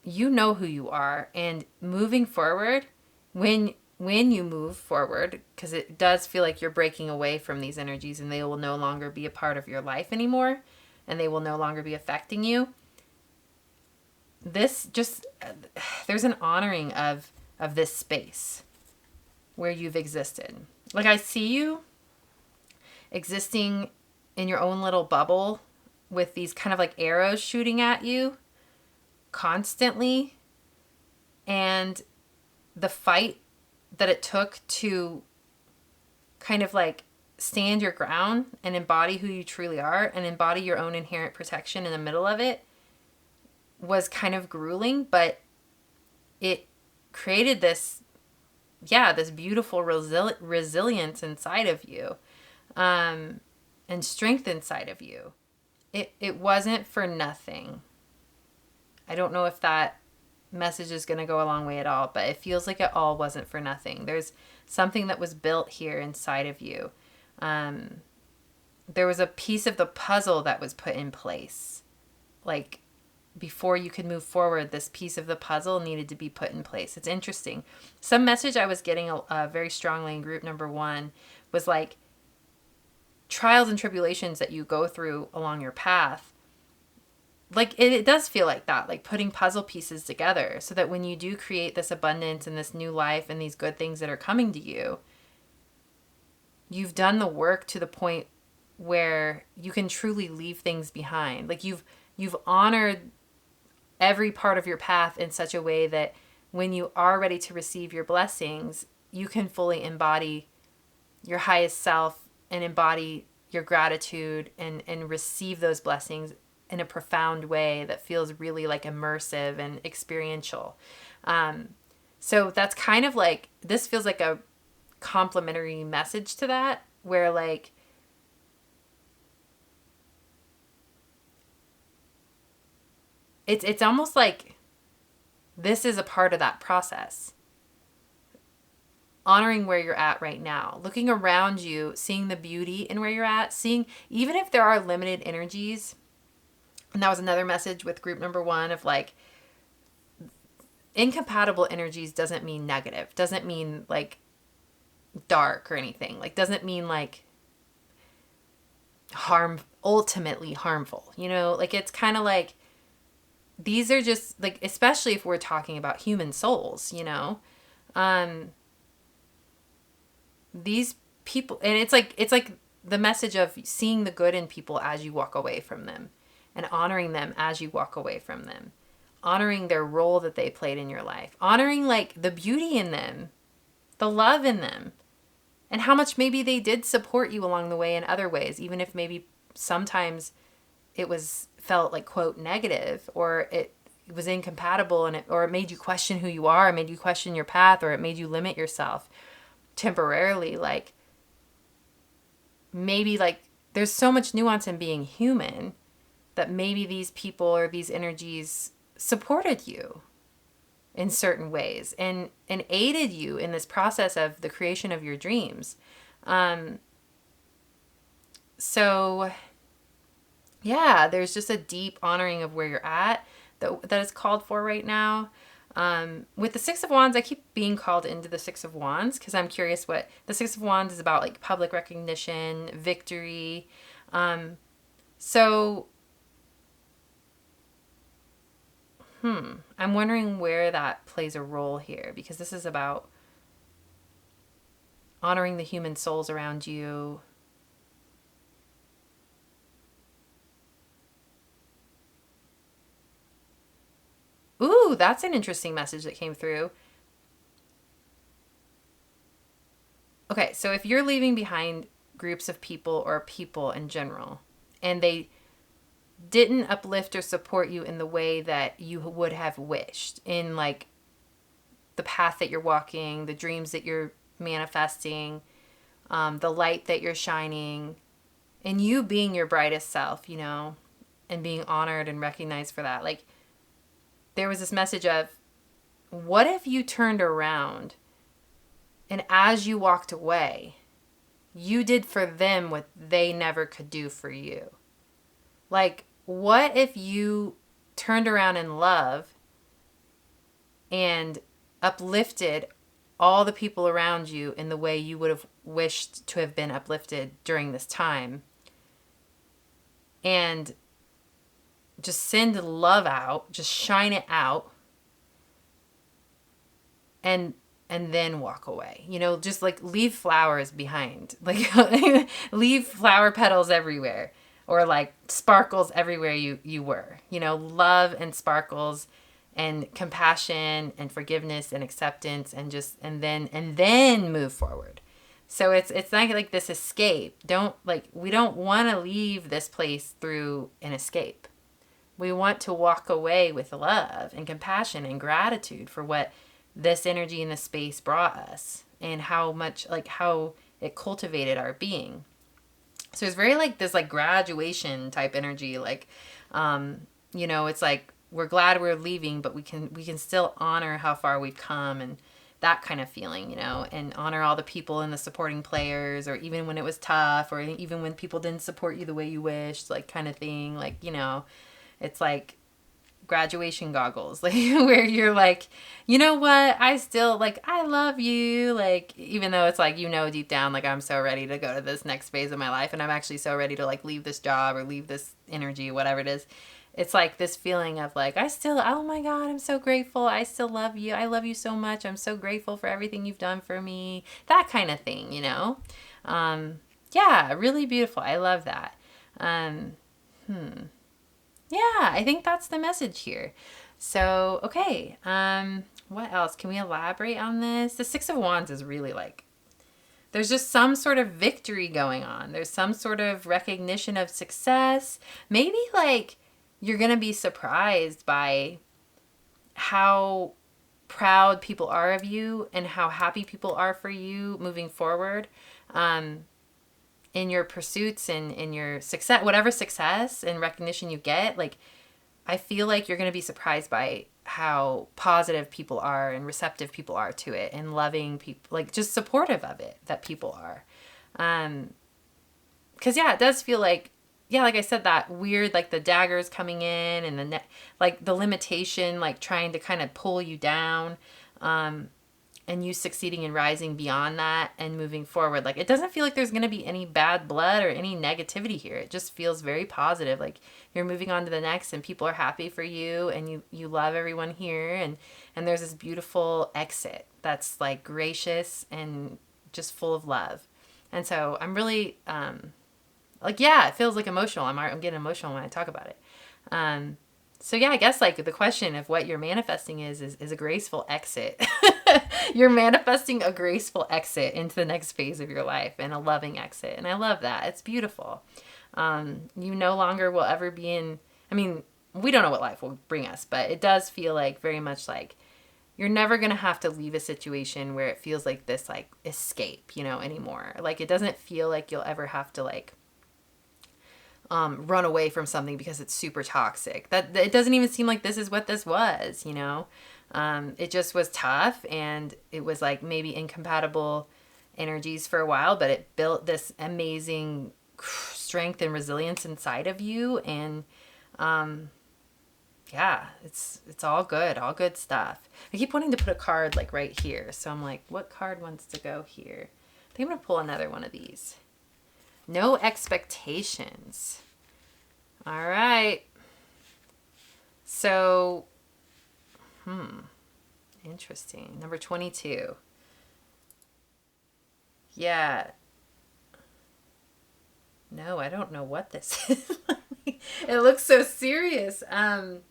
You know who you are, and moving forward, when you move forward, because it does feel like you're breaking away from these energies and they will no longer be a part of your life anymore, and they will no longer be affecting you. This just, there's an honoring of this space where you've existed. Like, I see you existing in your own little bubble with these kind of like arrows shooting at you constantly, and the fight that it took to kind of like stand your ground and embody who you truly are and embody your own inherent protection in the middle of it was kind of grueling, but it created this beautiful resilience inside of you, and strength inside of you. It wasn't for nothing. I don't know if that message is going to go a long way at all, but it feels like it all wasn't for nothing. There's something that was built here inside of you. There was a piece of the puzzle that was put in place. Like, before you could move forward, this piece of the puzzle needed to be put in place. It's interesting. Some message I was getting very strongly in group number 1 was like, trials and tribulations that you go through along your path, like it does feel like that, like putting puzzle pieces together so that when you do create this abundance and this new life and these good things that are coming to you, you've done the work to the point where you can truly leave things behind. Like, you've honored every part of your path in such a way that when you are ready to receive your blessings, you can fully embody your highest self and embody your gratitude and receive those blessings in a profound way that feels really like immersive and experiential. So that's kind of like, this feels like a complementary message to that, where like, it's almost like this is a part of that process. Honoring where you're at right now, looking around you, seeing the beauty in where you're at, seeing, even if there are limited energies. And that was another message with group number 1 of like, incompatible energies doesn't mean negative, doesn't mean like dark or anything, like doesn't mean like ultimately harmful, you know, like it's kind of like, these are just like, especially if we're talking about human souls, you know, these people, and it's like the message of seeing the good in people as you walk away from them and honoring them as you walk away from them, honoring their role that they played in your life, honoring like the beauty in them, the love in them, and how much maybe they did support you along the way in other ways, even if maybe sometimes it felt like, quote, negative, or it was incompatible, and or it made you question who you are, it made you question your path, or it made you limit yourself temporarily. Like, maybe like there's so much nuance in being human that maybe these people or these energies supported you in certain ways and aided you in this process of the creation of your dreams. So yeah, there's just a deep honoring of where you're at that is called for right now. With the Six of Wands, I keep being called into the Six of Wands because I'm curious what the Six of Wands is about, like public recognition, victory. So, I'm wondering where that plays a role here because this is about honoring the human souls around you. Ooh, that's an interesting message that came through. Okay, so if you're leaving behind groups of people or people in general, and they didn't uplift or support you in the way that you would have wished, in like the path that you're walking, the dreams that you're manifesting, the light that you're shining, and you being your brightest self, you know, and being honored and recognized for that. Like, there was this message of, what if you turned around and as you walked away, you did for them what they never could do for you? Like, what if you turned around in love and uplifted all the people around you in the way you would have wished to have been uplifted during this time, and just send love out, just shine it out, and then walk away. You know, just like leave flowers behind. Like leave flower petals everywhere, or like sparkles everywhere you were. You know, love and sparkles and compassion and forgiveness and acceptance, and just and then move forward. So it's not like this escape. We don't want to leave this place through an escape. We want to walk away with love and compassion and gratitude for what this energy in this space brought us, and how much, like, how it cultivated our being. So it's very like this like graduation type energy, like, you know, it's like we're glad we're leaving, but we can still honor how far we've come, and that kind of feeling, you know, and honor all the people and the supporting players, or even when it was tough, or even when people didn't support you the way you wished, like, kind of thing. Like, you know, it's like graduation goggles, like, where you're like, you know what, I still, like, I love you, like, even though it's like, you know, deep down, like, I'm so ready to go to this next phase of my life, and I'm actually so ready to like leave this job or leave this energy, whatever it is. It's like this feeling of like, I still, oh my God, I'm so grateful, I still love you, I love you so much, I'm so grateful for everything you've done for me, that kind of thing, you know. Yeah, really beautiful. I love that. um yeah, I think that's the message here. So, okay. What else? Can we elaborate on this? The Six of Wands is really like, there's just some sort of victory going on. There's some sort of recognition of success. Maybe like you're going to be surprised by how proud people are of you and how happy people are for you moving forward. In your pursuits and in your success, whatever success and recognition you get, like, I feel like you're going to be surprised by how positive people are and receptive people are to it, and loving people, like, just supportive of it, that people are. Because, yeah, it does feel like, yeah, like I said, that weird, like the daggers coming in and like the limitation, like trying to kind of pull you down. And you succeeding and rising beyond that and moving forward. Like, it doesn't feel like there's going to be any bad blood or any negativity here. It just feels very positive. Like, you're moving on to the next, and people are happy for you, and you love everyone here. And there's this beautiful exit that's like gracious and just full of love. And so I'm really, like, yeah, it feels like emotional. I'm getting emotional when I talk about it. So yeah, I guess like the question of what you're manifesting is a graceful exit. You're manifesting a graceful exit into the next phase of your life, and a loving exit. And I love that. It's beautiful. You no longer will ever be in, I mean, we don't know what life will bring us, but it does feel like very much like you're never going to have to leave a situation where it feels like this like escape, anymore. Like it doesn't feel like you'll ever have to like run away from something because it's super toxic. That it doesn't even seem like this is what this was. It just was tough, and it was like maybe incompatible energies for a while, but it built this amazing strength and resilience inside of you. And yeah, it's all good stuff. I keep wanting to put a card like right here, so I'm like, what card wants to go here? I think I'm gonna pull another one of these. No expectations. All right. So, interesting. Number 22. Yeah. No, I don't know what this is. It looks so serious. I'm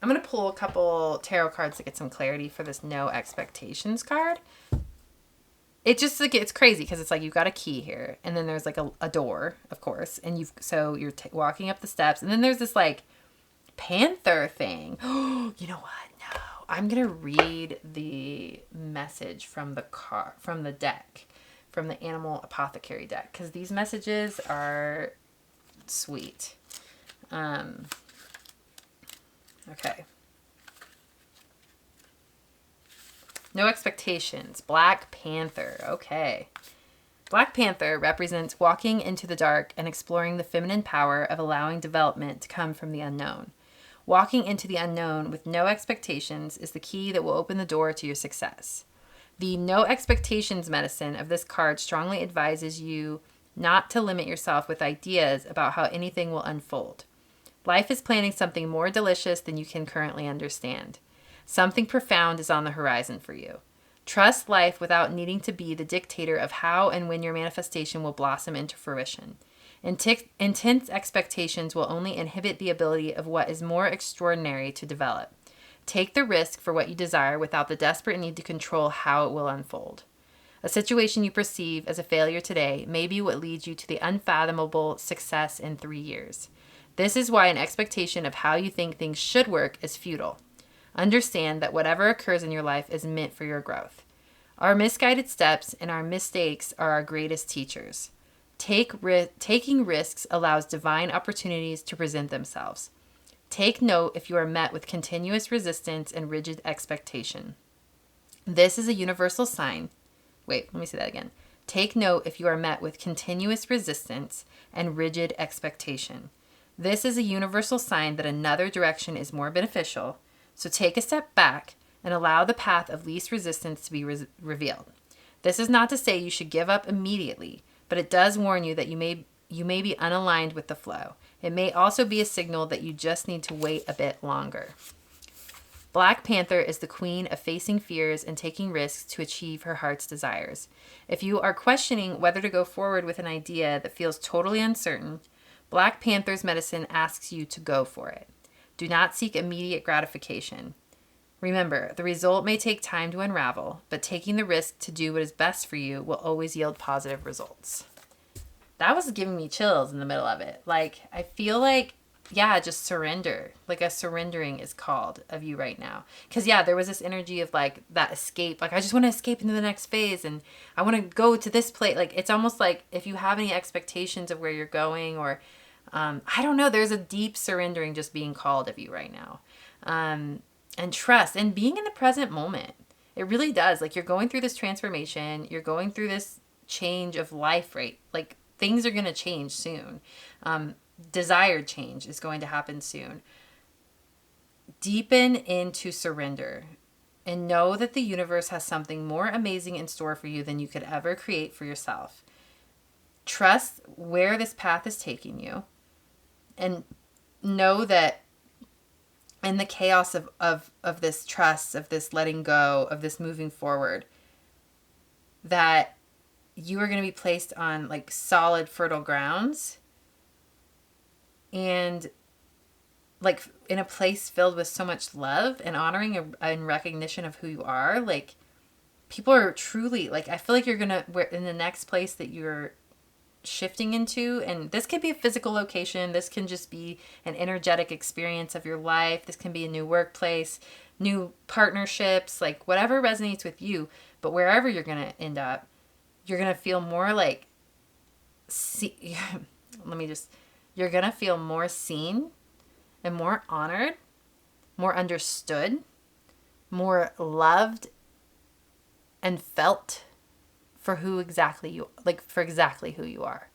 going to pull a couple tarot cards to get some clarity for this no expectations card. It just like, it's crazy because it's like you've got a key here, and then there's like a door, of course, and you're walking up the steps, and then there's this like panther thing. You know what? No, I'm gonna read the message from the deck, from the animal apothecary deck, because these messages are sweet. Okay. No expectations. Black Panther. Okay. Black Panther represents walking into the dark and exploring the feminine power of allowing development to come from the unknown. Walking into the unknown with no expectations is the key that will open the door to your success. The no expectations medicine of this card strongly advises you not to limit yourself with ideas about how anything will unfold. Life is planning something more delicious than you can currently understand. Something profound is on the horizon for you. Trust life without needing to be the dictator of how and when your manifestation will blossom into fruition. Intense expectations will only inhibit the ability of what is more extraordinary to develop. Take the risk for what you desire without the desperate need to control how it will unfold. A situation you perceive as a failure today may be what leads you to the unfathomable success in 3 years. This is why an expectation of how you think things should work is futile. Understand that whatever occurs in your life is meant for your growth. Our misguided steps and our mistakes are our greatest teachers. Taking risks allows divine opportunities to present themselves. Take note if you are met with continuous resistance and rigid expectation. This is a universal sign. Wait, let me say that again. Take note if you are met with continuous resistance and rigid expectation. This is a universal sign that another direction is more beneficial. So take a step back and allow the path of least resistance to be revealed. This is not to say you should give up immediately, but it does warn you that you may be unaligned with the flow. It may also be a signal that you just need to wait a bit longer. Black Panther is the queen of facing fears and taking risks to achieve her heart's desires. If you are questioning whether to go forward with an idea that feels totally uncertain, Black Panther's medicine asks you to go for it. Do not seek immediate gratification. Remember, the result may take time to unravel, but taking the risk to do what is best for you will always yield positive results. That was giving me chills in the middle of it. Like, I feel like, yeah, just surrender. Like a surrendering is called of you right now. Because, yeah, there was this energy of like that escape. Like, I just want to escape into the next phase and I want to go to this place. Like, it's almost like if you have any expectations of where you're going or I don't know. There's a deep surrendering just being called of you right now. And trust and being in the present moment. It really does. Like you're going through this transformation. You're going through this change of life, right? Like things are going to change soon. Desired change is going to happen soon. Deepen into surrender and know that the universe has something more amazing in store for you than you could ever create for yourself. Trust where this path is taking you. And know that in the chaos of this trust, of this letting go, of this moving forward, that you are going to be placed on like solid, fertile grounds and like in a place filled with so much love and honoring and recognition of who you are. Like people are truly like, I feel like you're going to, in the next place that you're shifting into. And this could be a physical location. This can just be an energetic experience of your life. This can be a new workplace, new partnerships, like whatever resonates with you. But wherever you're going to end up, you're going to feel more like, you're going to feel more seen and more honored, more understood, more loved and felt for exactly who you are.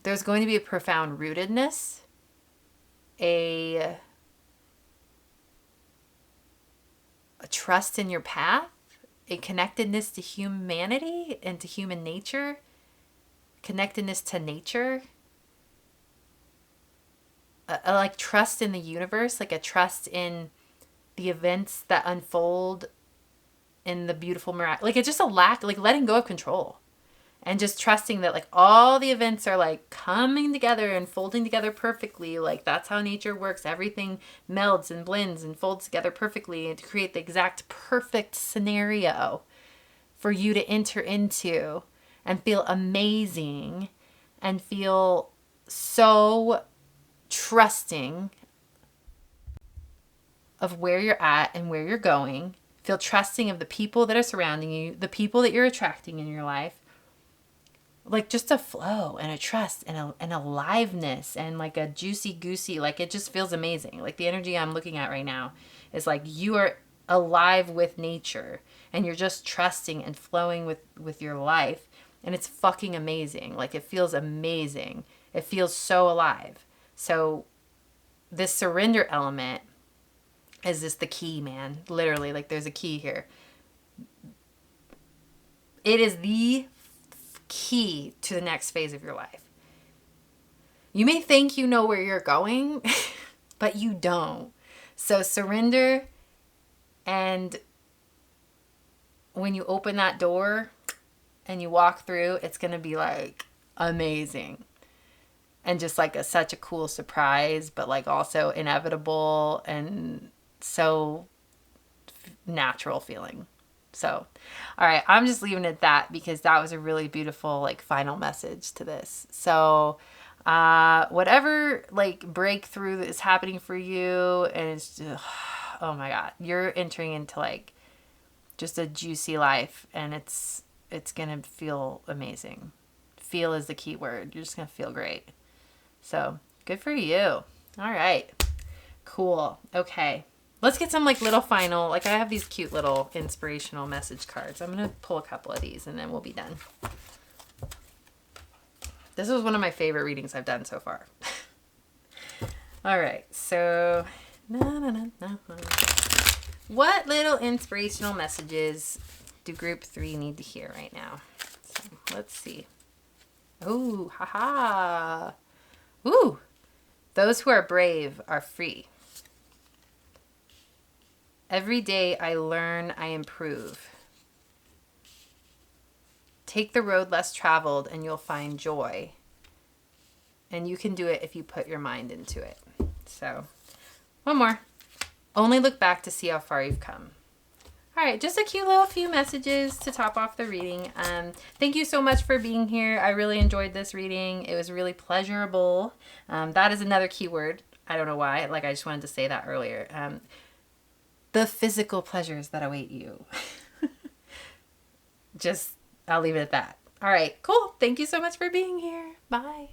There's going to be a profound rootedness, a trust in your path, a connectedness to humanity and to human nature, connectedness to nature, a like trust in the universe, like a trust in the events that unfold in the beautiful like it's just a lack, like letting go of control and just trusting that like all the events are like coming together and folding together perfectly. Like that's how nature works. Everything melds and blends and folds together perfectly and to create the exact perfect scenario for you to enter into and feel amazing and feel so trusting of where you're at and where you're going. Feel trusting of the people that are surrounding you, the people that you're attracting in your life. Like just a flow and a trust and an aliveness and like a juicy goosey, like it just feels amazing. Like the energy I'm looking at right now is like you are alive with nature and you're just trusting and flowing with your life. And it's fucking amazing. Like it feels amazing. It feels so alive. So this surrender element is just the key, man. Literally, like there's a key here. It is the key to the next phase of your life. You may think you know where you're going, but you don't. So surrender, and when you open that door and you walk through, it's going to be like amazing. And just like such a cool surprise, but like also inevitable and so natural feeling. So, all right, I'm just leaving it at that because that was a really beautiful like final message to this. So, whatever like breakthrough that is happening for you, and it's just, oh my God, you're entering into like just a juicy life, and it's gonna feel amazing. Feel is the key word. You're just gonna feel great. So good for you. All right, cool. Okay. Let's get some like little final, like I have these cute little inspirational message cards. I'm going to pull a couple of these and then we'll be done. This was one of my favorite readings I've done so far. All right. So, what little inspirational messages do group 3 need to hear right now? So, let's see. Oh, haha. Ooh. Those who are brave are free. Every day I learn, I improve. Take the road less traveled and you'll find joy. And you can do it if you put your mind into it. So, one more. Only look back to see how far you've come. All right, just a cute little few messages to top off the reading. Thank you so much for being here. I really enjoyed this reading. It was really pleasurable. That is another keyword. I don't know why. Like I just wanted to say that earlier. The physical pleasures that await you. I'll leave it at that. All right, cool. Thank you so much for being here. Bye.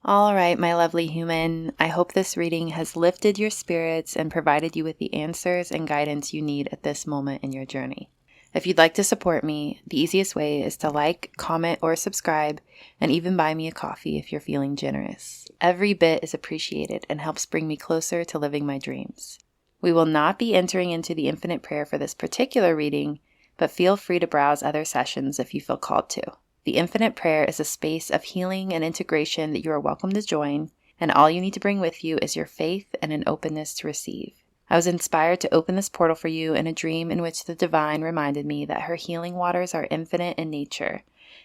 All right, my lovely human. I hope this reading has lifted your spirits and provided you with the answers and guidance you need at this moment in your journey. If you'd like to support me, the easiest way is to like, comment, or subscribe, and even buy me a coffee if you're feeling generous. Every bit is appreciated and helps bring me closer to living my dreams. We will not be entering into the infinite prayer for this particular reading, but feel free to browse other sessions if you feel called to. The infinite prayer is a space of healing and integration that you are welcome to join, and all you need to bring with you is your faith and an openness to receive. I was inspired to open this portal for you in a dream in which the divine reminded me that her healing waters are infinite in nature,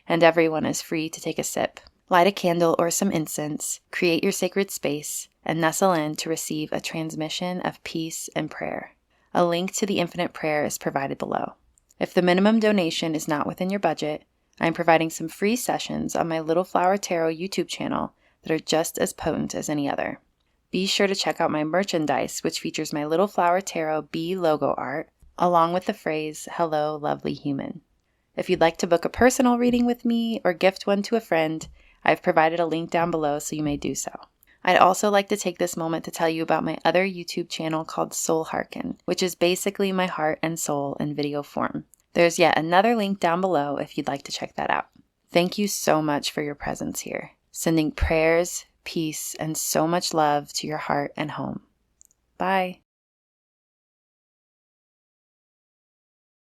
and everyone is free to take a sip. Light a candle or some incense, create your sacred space, and nestle in to receive a transmission of peace and prayer. A link to the infinite prayer is provided below. If the minimum donation is not within your budget, I'm providing some free sessions on my Little Flower Tarot YouTube channel that are just as potent as any other. Be sure to check out my merchandise, which features my Little Flower Tarot bee logo art, along with the phrase, "Hello, lovely human." If you'd like to book a personal reading with me or gift one to a friend, I've provided a link down below so you may do so. I'd also like to take this moment to tell you about my other YouTube channel called Soul Hearken, which is basically my heart and soul in video form. There's yet another link down below if you'd like to check that out. Thank you so much for your presence here. Sending prayers, peace, and so much love to your heart and home. Bye.